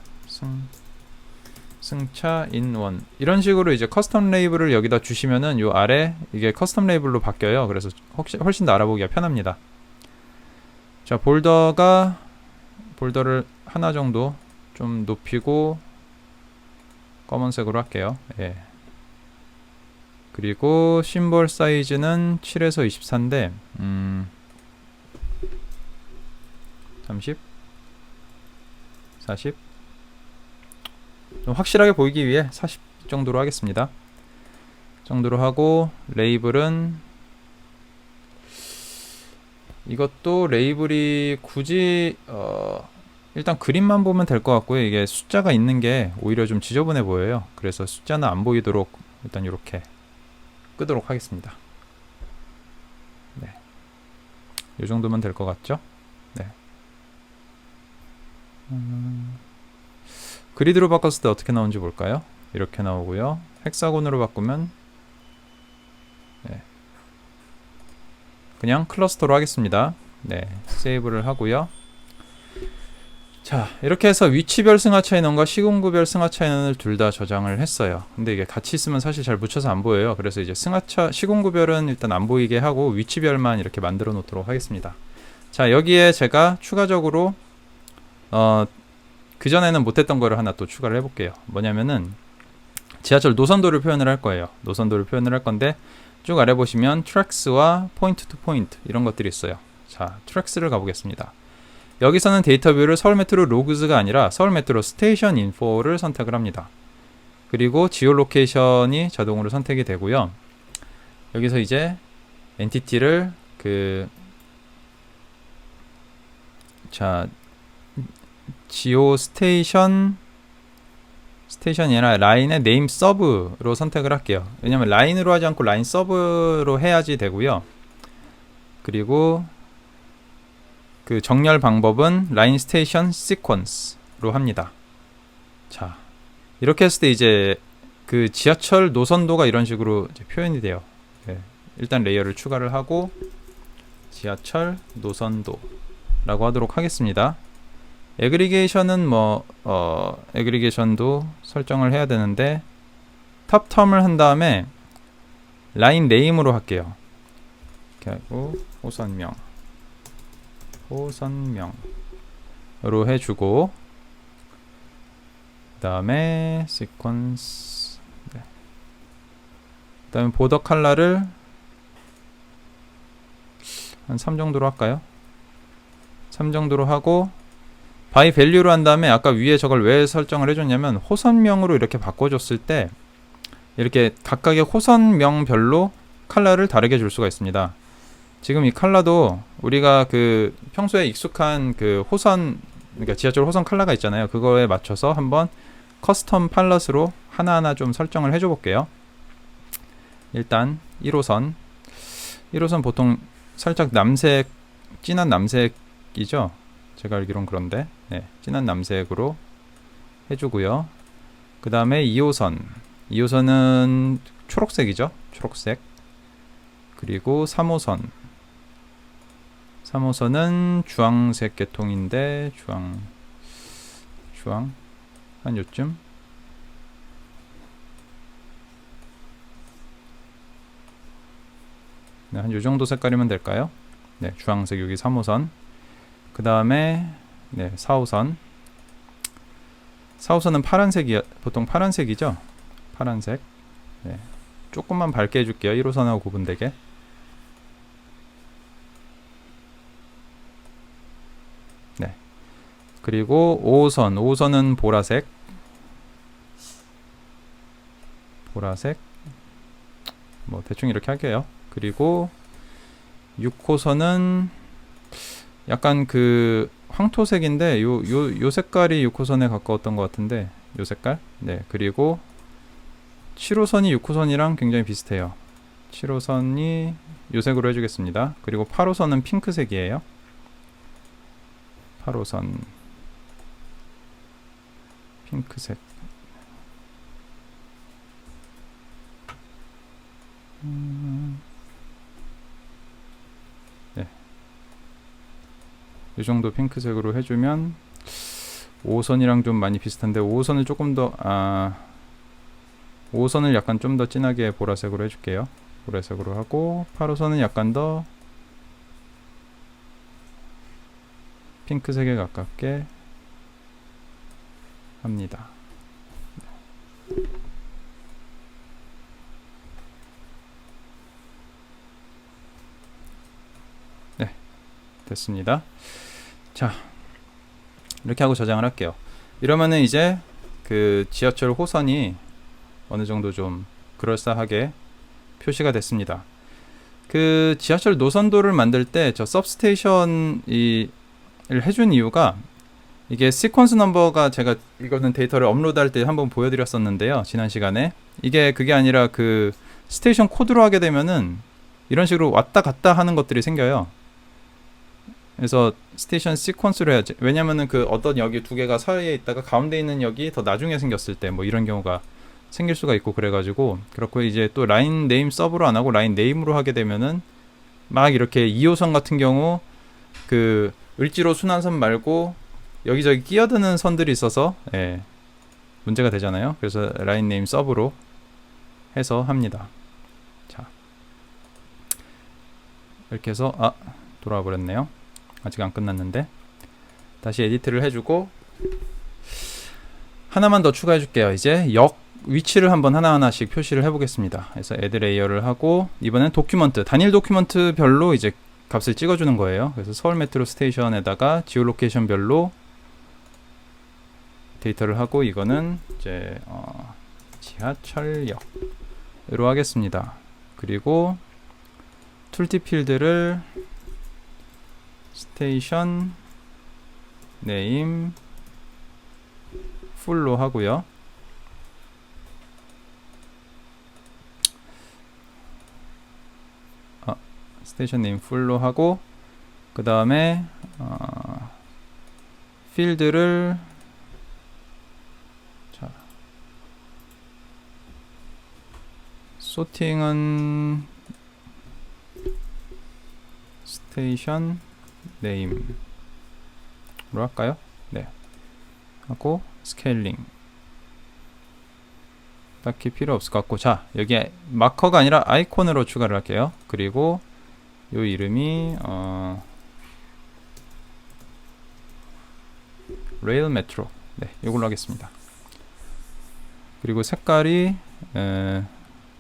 승차 인원 이런 식으로 이제 커스텀 레이블을 여기다 주시면은 요 아래 이게 커스텀 레이블로 바뀌어요. 그래서 훨씬 더 알아보기가 편합니다. 자, 볼더를 하나 정도 좀 높이고 검은색으로 할게요. 그리고 심볼 사이즈는 7에서 24인데 30 40. 좀 확실하게 보이기 위해 40 정도로 하겠습니다. 정도로 하고, 레이블은 이것도 레이블이 굳이 일단 그림만 보면 될 것 같고요. 이게 숫자가 있는 게 오히려 좀 지저분해 보여요. 그래서 숫자는 안 보이도록 일단 이렇게 끄도록 하겠습니다. 네, 이 정도면 될 것 같죠? 네. 그리드로 바꿨을 때 어떻게 나오는지 볼까요? 이렇게 나오고요. 헥사곤으로 바꾸면 네, 그냥 클러스터로 하겠습니다. 네, 세이브를 하고요. 자, 이렇게 해서 위치별 승하차 인원과 시공구별 승하차 인원을 둘 다 저장을 했어요. 근데 이게 같이 있으면 사실 잘 묻혀서 안 보여요. 그래서 이제 승하차 시공구별은 일단 안 보이게 하고 위치별만 이렇게 만들어 놓도록 하겠습니다. 자, 여기에 제가 추가적으로 그전에는 못했던 거를 하나 또 추가를 해볼게요. 뭐냐면은 지하철 노선도를 표현을 할 거예요. 노선도를 표현을 할 건데 쭉 아래 보시면 트랙스와 포인트 투 포인트 이런 것들이 있어요. 자, 트랙스를 가보겠습니다. 여기서는 데이터 뷰를 서울 메트로 로그즈가 아니라 서울 메트로 스테이션 인포를 선택을 합니다. 그리고 지오 로케이션이 자동으로 선택이 되고요. 여기서 이제 엔티티를 지오 스테이션이 아니라 라인의 네임 서브로 선택을 할게요. 왜냐면 라인으로 하지 않고 라인 서브로 해야지 되고요. 그리고 그 정렬 방법은 라인 스테이션 시퀀스로 합니다. 자, 이렇게 했을 때 이제 그 지하철 노선도가 이런 식으로 이제 표현이 돼요. 네, 일단 레이어를 추가를 하고 지하철 노선도라고 하도록 하겠습니다. 애그리게이션은 애그리게이션도 설정을 해야 되는데 탑 텀을 한 다음에 라인 네임으로 할게요. 이렇게 하고 호선명으로 해주고 그 다음에 시퀀스 네. 그 다음에 보더 컬러를 한 3 정도로 할까요? 3 정도로 하고 바이 밸류로 한 다음에 아까 위에 저걸 왜 설정을 해줬냐면 호선명으로 이렇게 바꿔줬을 때 이렇게 각각의 호선명별로 컬러를 다르게 줄 수가 있습니다. 지금 이 컬러도 우리가 그 평소에 익숙한 그 호선, 그러니까 지하철 호선 컬러가 있잖아요. 그거에 맞춰서 한번 커스텀 팔럿으로 하나하나 좀 설정을 해줘 볼게요. 일단 1호선 보통 살짝 남색, 진한 남색이죠. 제가 알기론 그런데 네, 진한 남색으로 해주고요. 그 다음에 2호선은 초록색이죠. 초록색. 그리고 3호선은 주황색 계통인데 주황 한 요쯤. 네, 한 요정도 색깔이면 될까요? 네, 주황색 여기 3호선. 그 다음에 네, 4호선은 보통 파란색이죠. 파란색. 네, 조금만 밝게 해줄게요. 1호선하고 구분되게. 네. 그리고 5호선은 보라색. 뭐 대충 이렇게 할게요. 그리고 6호선은 약간 그 황토색인데 요 색깔이 6호선에 가까웠던 것 같은데 요 색깔. 네. 그리고 7호선이 6호선이랑 굉장히 비슷해요. 7호선이 요 색으로 해주겠습니다. 그리고 8호선은 핑크색이에요. 8호선 핑크색. 네. 이 정도 핑크색으로 해주면 5호선이랑 좀 많이 비슷한데 5호선을 조금 더 5호선을 약간 좀 더 진하게 보라색으로 해줄게요. 보라색으로 하고 8호선은 약간 더 핑크색에 가깝게 합니다. 네, 됐습니다. 자, 이렇게 하고 저장을 할게요. 이러면은 이제 그 지하철 호선이 어느 정도 좀 그럴싸하게 표시가 됐습니다. 그 지하철 노선도를 만들 때 저 서브스테이션을 해준 이유가, 이게 시퀀스 넘버가, 제가 이거는 데이터를 업로드할 때 한번 보여드렸었는데요, 지난 시간에. 이게 그게 아니라 그 스테이션 코드로 하게 되면은 이런 식으로 왔다 갔다 하는 것들이 생겨요. 그래서 스테이션 시퀀스로 해야지. 왜냐면은 그 어떤 역이 두 개가 사이에 있다가 가운데 있는 역이 더 나중에 생겼을 때 뭐 이런 경우가 생길 수가 있고, 그래가지고 그렇고, 이제 또 라인 네임 서브로 안 하고 라인 네임으로 하게 되면은 막 이렇게 2호선 같은 경우 그 을지로 순환선 말고 여기저기 끼어드는 선들이 있어서 문제가 되잖아요. 그래서 라인 네임 서브로 해서 합니다. 자, 이렇게 해서 돌아와 버렸네요. 아직 안 끝났는데 다시 에디트를 해주고 하나만 더 추가해 줄게요. 이제 역 위치를 한번 하나하나씩 표시를 해보겠습니다. 그래서 애드 레이어를 하고, 이번엔 도큐먼트, 단일 도큐먼트 별로 이제 값을 찍어주는 거예요. 그래서 서울 메트로 스테이션에다가 지오로케이션 별로 데이터를 하고, 이거는 이제 지하철역으로 하겠습니다. 그리고 툴팁 필드를 스테이션 네임 풀로 하고요. 스테이션 네임 풀로 하고, 그 다음에 필드를 소팅은 스테이션 네임으로 할까요? 네. 하고 스케일링 딱히 필요 없을 것 같고, 자, 여기 마커가 아니라 아이콘으로 추가를 할게요. 그리고 요 이름이 레일 메트로, 네, 이걸로 하겠습니다. 그리고 색깔이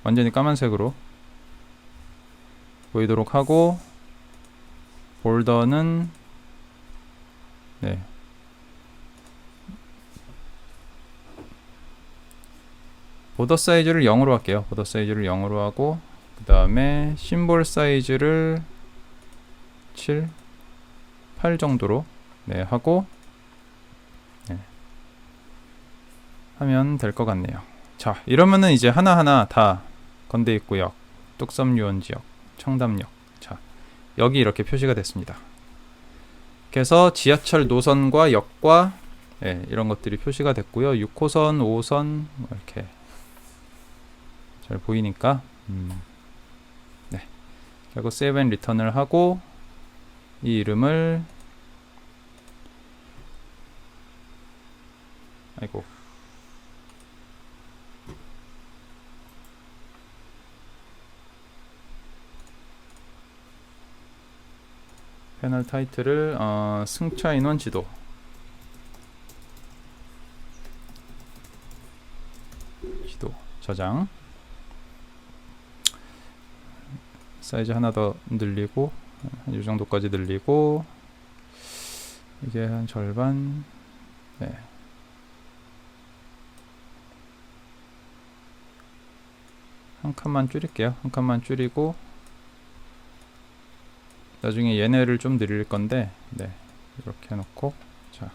완전히 까만색으로 보이도록 하고, 볼더는 보더 사이즈를 0으로 할게요. 보더 사이즈를 0으로 하고, 그 다음에 심볼 사이즈를 7, 8 정도로 하고 하면 될 것 같네요. 자, 이러면은 이제 하나하나 다 건대입구역, 뚝섬유원지역, 청담역, 자, 여기 이렇게 표시가 됐습니다. 그래서 지하철 노선과 역과 이런 것들이 표시가 됐고요. 6호선, 5호선 이렇게 잘 보이니까 그리고 세이브 앤 리턴을 하고, 이 이름을 패널 타이틀을 승차 인원 지도 저장, 사이즈 하나 더 늘리고 한 이 정도까지 늘리고, 이게 한 절반, 한 칸만 줄일게요. 한 칸만 줄이고, 나중에 얘네를 좀 늘릴 건데, 이렇게 해놓고, 자,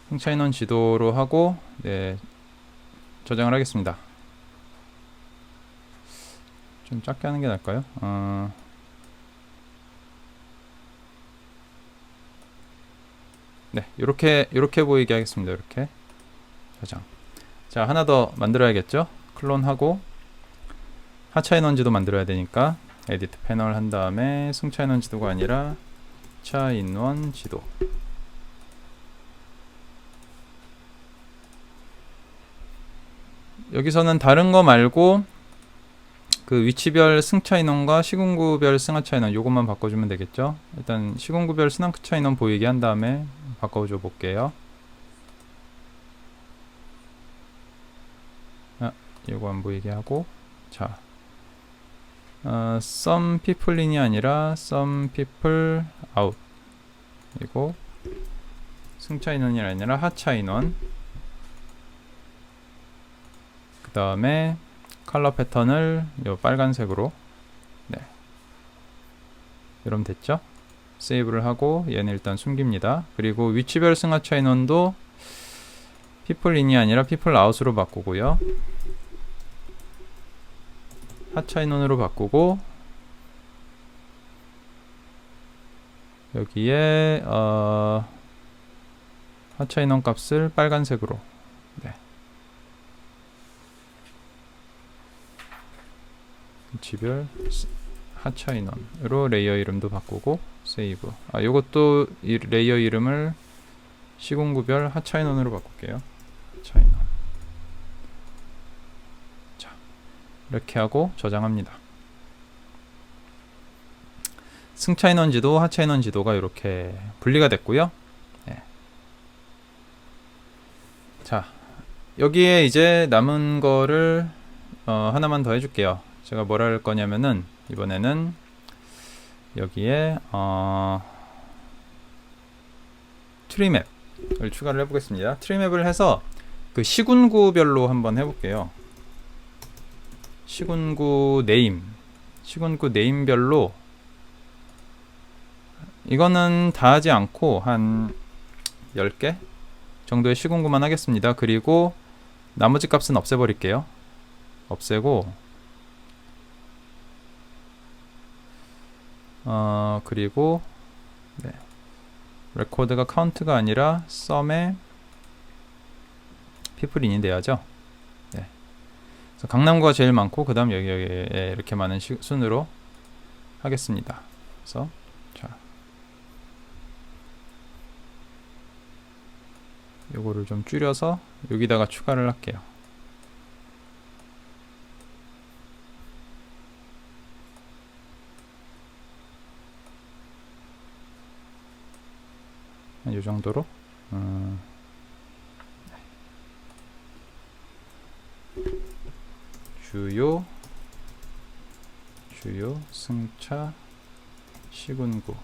승차 인원 지도로 하고, 저장을 하겠습니다. 좀 작게 하는 게 나을까요? 이렇게 보이게 하겠습니다. 이렇게 저장. 자, 하나 더 만들어야겠죠? 클론하고 하차 인원지도 만들어야 되니까 에디트 패널 한 다음에 승차 인원지도가 아니라 차 인원지도. 여기서는 다른 거 말고 그 위치별 승차 인원과 시군구별 승하차 인원 요것만 바꿔주면 되겠죠. 일단 시군구별 승하차 인원 보이게 한 다음에 바꿔줘 볼게요. 요거 안 보이게 하고, 자, some people in이 아니라 some people out, 그리고 승차 인원이 아니라 하차 인원. 그 다음에 컬러 패턴을 요 빨간색으로, 네, 이러면 됐죠? 세이브를 하고 얘는 일단 숨깁니다. 그리고 위치별 승하차 인원도 people in이 아니라 people out으로 바꾸고요. 하차 인원으로 바꾸고 여기에 하차 인원 값을 빨간색으로, 네, 위치별 하차 인원으로 레이어 이름도 바꾸고 세이브. 요것도 이 레이어 이름을 시공구별 하차 인원으로 바꿀게요. 하차 인원. 자, 이렇게 하고 저장합니다. 승차 인원 지도, 하차 인원 지도가 이렇게 분리가 됐고요. 네. 자, 여기에 이제 남은 거를 하나만 더 해줄게요. 제가 뭘 할 거냐면은 이번에는 여기에 트리맵을 추가를 해보겠습니다. 트리맵을 해서 그 시군구별로 한번 해볼게요. 시군구 네임별로, 이거는 다 하지 않고 한 10개 정도의 시군구만 하겠습니다. 그리고 나머지 값은 없애버릴게요. 없애고 그리고 네, 레코드가 카운트가 아니라 썸에 people in이 돼야죠. 네. 그래서 강남구가 제일 많고 그 다음 여기에 이렇게 많은 순으로 하겠습니다. 그래서 자, 요거를 좀 줄여서 여기다가 추가를 할게요. 이 정도로 주요 승차 시군구,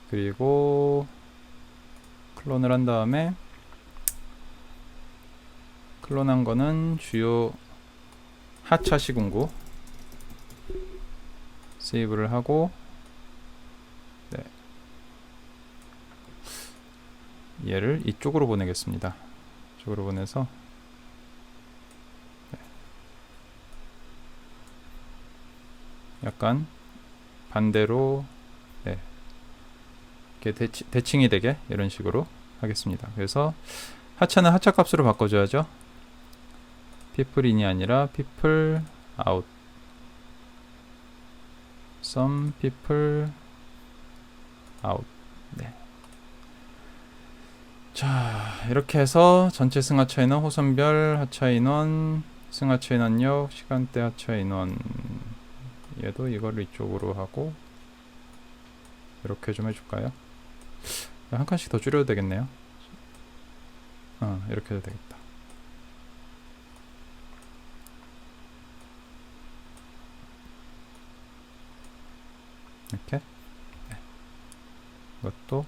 그리고 클론을 한 다음에 클론한 거는 주요 하차 시군구 세이브를 하고, 네, 얘를 이쪽으로 보내겠습니다. 이쪽으로 보내서 네, 약간 반대로, 네, 이렇게 대칭이 되게 이런 식으로 하겠습니다. 그래서 하차는 하차 값으로 바꿔줘야죠. people in이 아니라 people out. some people out. 네. 자, 이렇게 해서 전체 승하차 인원, 호선별 하차 인원, 승하차 인원역, 시간대 하차 인원, 얘도 이걸 이쪽으로 하고 이렇게 좀 해줄까요? 한 칸씩 더 줄여도 되겠네요. 이렇게 해도 되겠다. 이렇게, 네. 이것도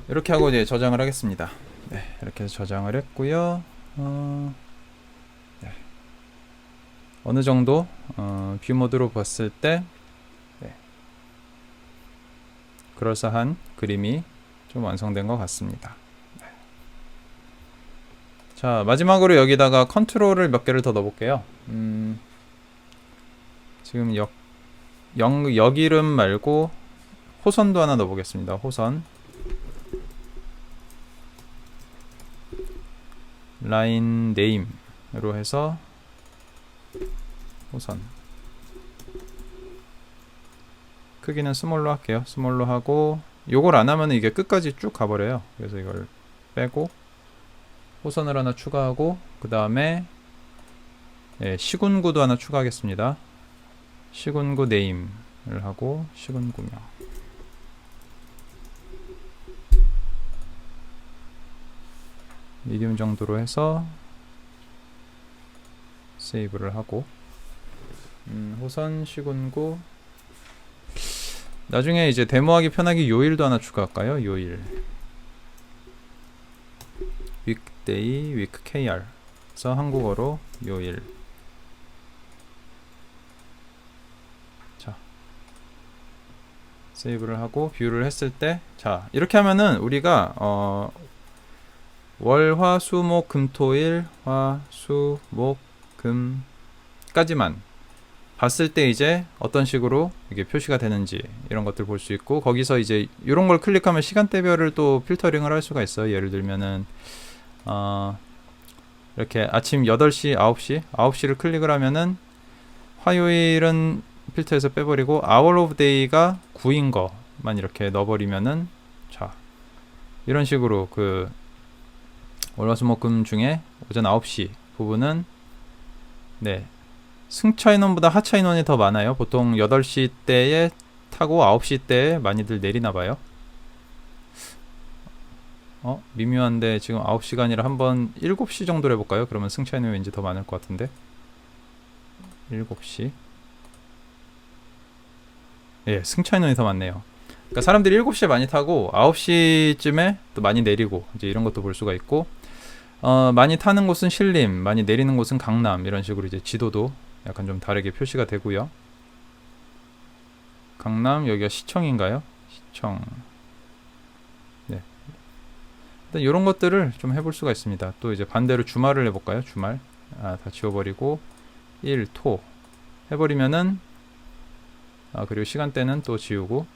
이렇게 하고 이제 저장을 하겠습니다. 네, 이렇게 해서 저장을 했고요. 네. 어느 정도 뷰 모드로 봤을 때 네, 그럴싸한 그림이 좀 완성된 것 같습니다. 자, 마지막으로 여기다가 컨트롤을 몇 개를 더 넣어볼게요. 지금 역 이름 말고 호선도 하나 넣어보겠습니다. 호선 라인 네임으로 해서 호선 크기는 스몰로 할게요. 스몰로 하고 요걸 안 하면 이게 끝까지 쭉 가버려요. 그래서 이걸 빼고 호선을 하나 추가하고 그 다음에 시군구도 하나 추가하겠습니다. 시군구 네임을 하고 시군구명, 미디움 정도로 해서 세이브를 하고, 호선 시군구, 나중에 이제 데모하기 편하게 요일도 하나 추가할까요? 요일 weekday, week kr 그래서 한국어로 요일. 자, 세이브를 하고 뷰를 했을 때, 자 이렇게 하면은 우리가 월, 화, 수, 목, 금, 토, 일, 화, 수, 목, 금까지만 봤을 때 이제 어떤 식으로 이게 표시가 되는지 이런 것들 볼 수 있고, 거기서 이제 이런 걸 클릭하면 시간대별을 또 필터링을 할 수가 있어요. 예를 들면은 이렇게 아침 8시, 9시를 클릭을 하면은 화요일은 필터에서 빼버리고 hour of day가 9인 거만 이렇게 넣어버리면은, 자 이런 식으로 그 월화수목금 중에 오전 9시 부분은 네 승차 인원보다 하차 인원이 더 많아요. 보통 8시 때에 타고 9시 때에 많이들 내리나봐요. 미묘한데 지금 9시가 아니라 한번 7시 정도로 해볼까요? 그러면 승차 인원이 왠지 더 많을 것 같은데. 7시. 예, 승차 인원이 더 많네요. 그러니까 사람들이 7시에 많이 타고 9시쯤에 또 많이 내리고, 이제 이런 것도 볼 수가 있고, 많이 타는 곳은 신림, 많이 내리는 곳은 강남, 이런 식으로 이제 지도도 약간 좀 다르게 표시가 되고요. 강남, 여기가 시청인가요? 시청. 네. 일단 이런 것들을 좀 해볼 수가 있습니다. 또 이제 반대로 주말을 해볼까요? 주말. 다 지워버리고 1, 토 해버리면은, 그리고 시간대는 또 지우고,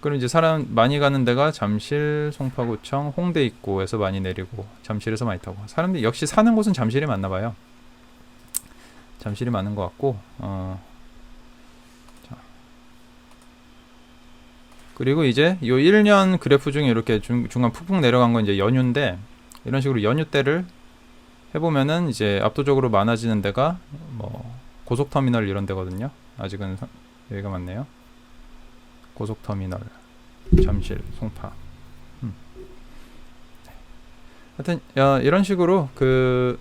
그럼 이제 사람 많이 가는 데가 잠실, 송파구청, 홍대 입구에서 많이 내리고, 잠실에서 많이 타고, 사람들이 역시 사는 곳은 잠실이 많나봐요. 잠실이 많은 것 같고, 자. 그리고 이제 요 1년 그래프 중에 이렇게 중간 푹푹 내려간 건 이제 연휴인데, 이런 식으로 연휴 때를 해보면은 이제 압도적으로 많아지는 데가 뭐 고속터미널 이런 데거든요. 아직은 여기가 많네요. 고속터미널, 잠실, 송파. 하여튼 이런 식으로 그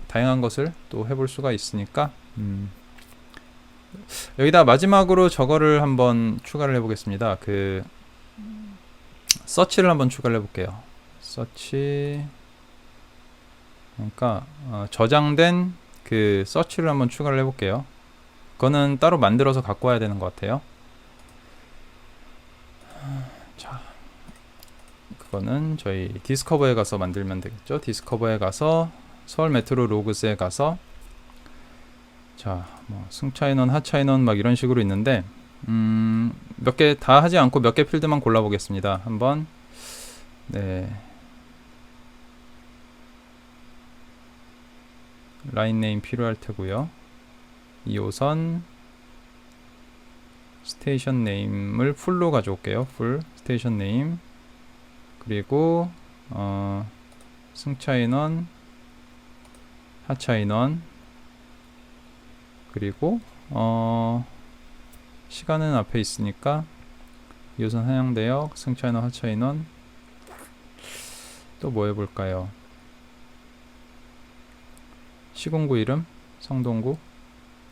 다양한 것을 또 해볼 수가 있으니까, 여기다 마지막으로 저거를 한번 추가를 해보겠습니다. 그 서치를 한번 추가를 해볼게요. 서치, 그러니까 저장된 그 서치를 한번 추가를 해볼게요. 그거는 따로 만들어서 갖고 와야 되는 것 같아요. 자, 그거는 저희 디스커버에 가서 만들면 되겠죠. 디스커버에 가서 서울 메트로 로그스에 가서, 자, 뭐 승차 인원, 하차 인원 막 이런 식으로 있는데, 몇 개 다 하지 않고 몇 개 필드만 골라 보겠습니다. 한번. 네. 라인 네임 필요할 테고요. 2호선 스테이션 네임을 풀로 가져올게요. 풀 스테이션 네임. 그리고 승차 인원, 하차 인원, 그리고 시간은 앞에 있으니까 2호선 한양대역, 승차 인원, 하차 인원. 또 뭐 해볼까요? 시군구 이름, 성동구.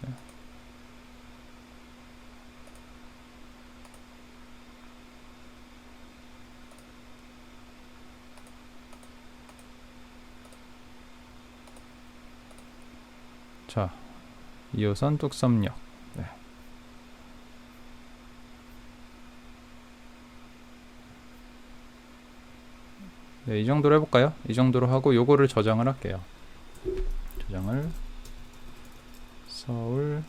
네. 자, 2호선 뚝섬역. 네. 네, 이 정도로 해볼까요? 이 정도로 하고 요거를 저장을 할게요. 저장을 서울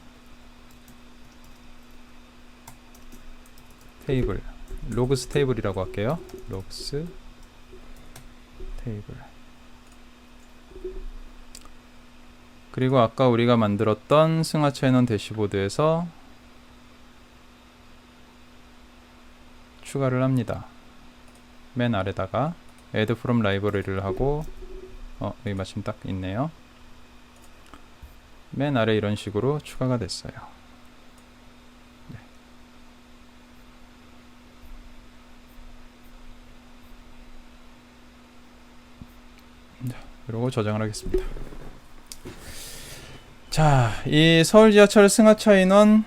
테이블, 로그스 테이블이라고 할게요. 로그스 테이블. 그리고 아까 우리가 만들었던 승하차 인원 대시보드에서 추가를 합니다. 맨 아래다가 add from library를 하고, 여기 마침 딱 있네요. 맨 아래 이런 식으로 추가가 됐어요. 네. 그리고 저장을 하겠습니다. 자, 이 서울 지하철 승하차 인원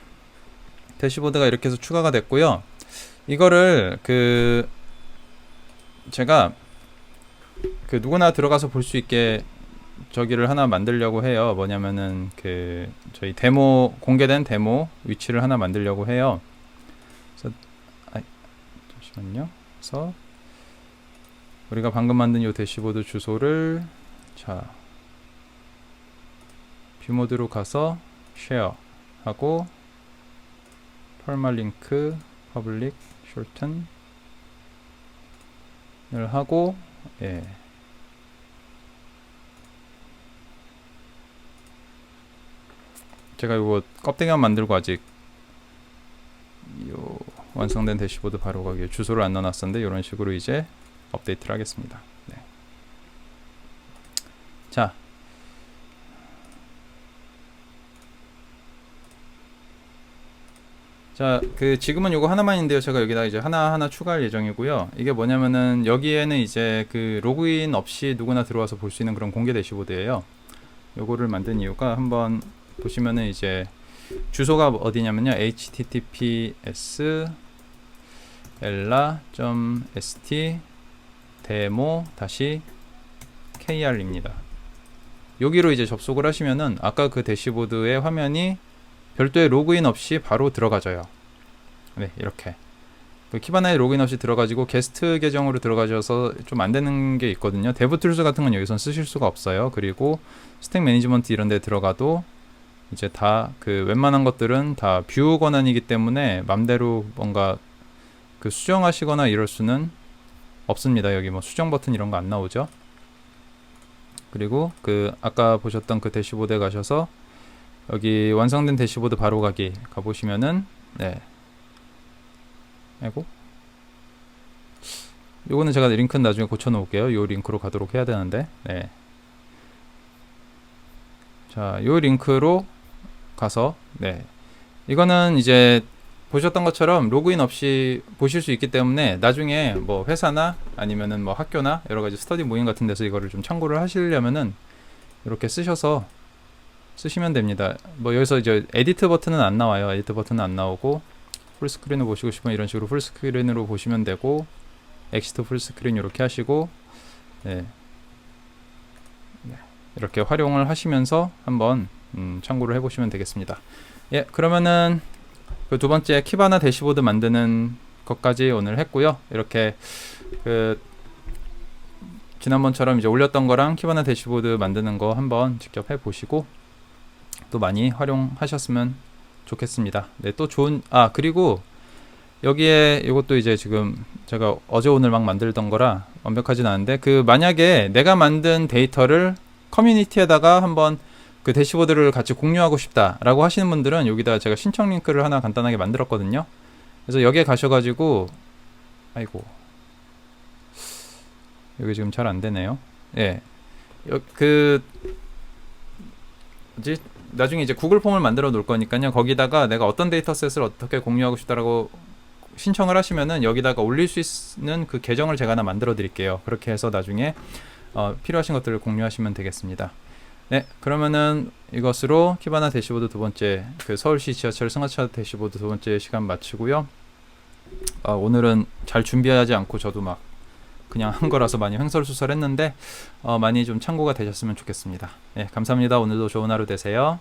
대시보드가 이렇게 해서 추가가 됐고요. 이거를 제가 누구나 들어가서 볼 수 있게 저기를 하나 만들려고 해요. 뭐냐면은 저희 데모, 공개된 데모 위치를 하나 만들려고 해요. 그래서 잠시만요. 그래서 우리가 방금 만든 이 대시보드 주소를 뷰 모드로 가서 쉐어 하고 퍼마링크 퍼블릭 shorten을 하고 제가 이거 껍데기만 만들고 아직 요 완성된 대시보드 바로 가기에 주소를 안 넣어놨었는데 이런 식으로 이제 업데이트를 하겠습니다. 네. 자, 지금은 요거 하나만인데요. 제가 여기다 이제 하나하나 추가할 예정이고요. 이게 뭐냐면은 여기에는 이제 로그인 없이 누구나 들어와서 볼 수 있는 그런 공개 대시보드예요. 요거를 만든 이유가 한번 보시면은 이제 주소가 어디냐면요. https ella.st demo-kr입니다. 여기로 이제 접속을 하시면은 아까 그 대시보드의 화면이 별도의 로그인 없이 바로 들어가져요. 네, 이렇게 키바나에 로그인 없이 들어가지고 게스트 계정으로 들어가셔서 좀 안되는 게 있거든요. 데브툴스 같은 건 여기선 쓰실 수가 없어요. 그리고 스택 매니지먼트 이런 데 들어가도 이제 다 웬만한 것들은 다 뷰 권한이기 때문에 맘대로 뭔가 수정하시거나 이럴 수는 없습니다. 여기 뭐 수정 버튼 이런 거 안 나오죠. 그리고 아까 보셨던 그 대시보드에 가셔서 여기 완성된 대시보드 바로 가보시면은 아이고, 요거는 제가 링크는 나중에 고쳐 놓을게요. 요 링크로 가도록 해야 되는데 자, 요 링크로 가서 이거는 이제 보셨던 것처럼 로그인 없이 보실 수 있기 때문에 나중에 뭐 회사나 아니면은 뭐 학교나 여러가지 스터디 모임 같은 데서 이거를 좀 참고를 하시려면은 이렇게 쓰시면 됩니다. 뭐 여기서 이제 에디트 버튼은 안 나와요. 에디트 버튼은 안 나오고 풀스크린을 보시고 싶으면 이런 식으로 풀스크린으로 보시면 되고 엑시트 풀스크린 이렇게 하시고 이렇게 활용을 하시면서 한번 참고를 해보시면 되겠습니다. 예, 그러면은 두 번째 키바나 대시보드 만드는 것까지 오늘 했고요. 이렇게 지난번처럼 이제 올렸던 거랑 키바나 대시보드 만드는 거 한번 직접 해보시고 또 많이 활용하셨으면 좋겠습니다. 네, 또 그리고 여기에 이것도 이제 지금 제가 어제 오늘 막 만들던 거라 완벽하진 않은데 만약에 내가 만든 데이터를 커뮤니티에다가 한번 대시보드를 같이 공유하고 싶다라고 하시는 분들은 여기다 제가 신청 링크를 하나 간단하게 만들었거든요. 그래서 여기에 가셔가지고 아이고, 여기 지금 잘 안되네요. 예, 나중에 이제 구글 폼을 만들어 놓을 거니까요. 거기다가 내가 어떤 데이터셋을 어떻게 공유하고 싶다라고 신청을 하시면은 여기다가 올릴 수 있는 그 계정을 제가 하나 만들어 드릴게요. 그렇게 해서 나중에 필요하신 것들을 공유하시면 되겠습니다. 네, 그러면은 이것으로 키바나 대시보드 두 번째 서울시 지하철 승하차 대시보드 두 번째 시간 마치고요. 오늘은 잘 준비하지 않고 저도 막 그냥 한 거라서 많이 횡설수설했는데 많이 좀 참고가 되셨으면 좋겠습니다. 네, 감사합니다. 오늘도 좋은 하루 되세요.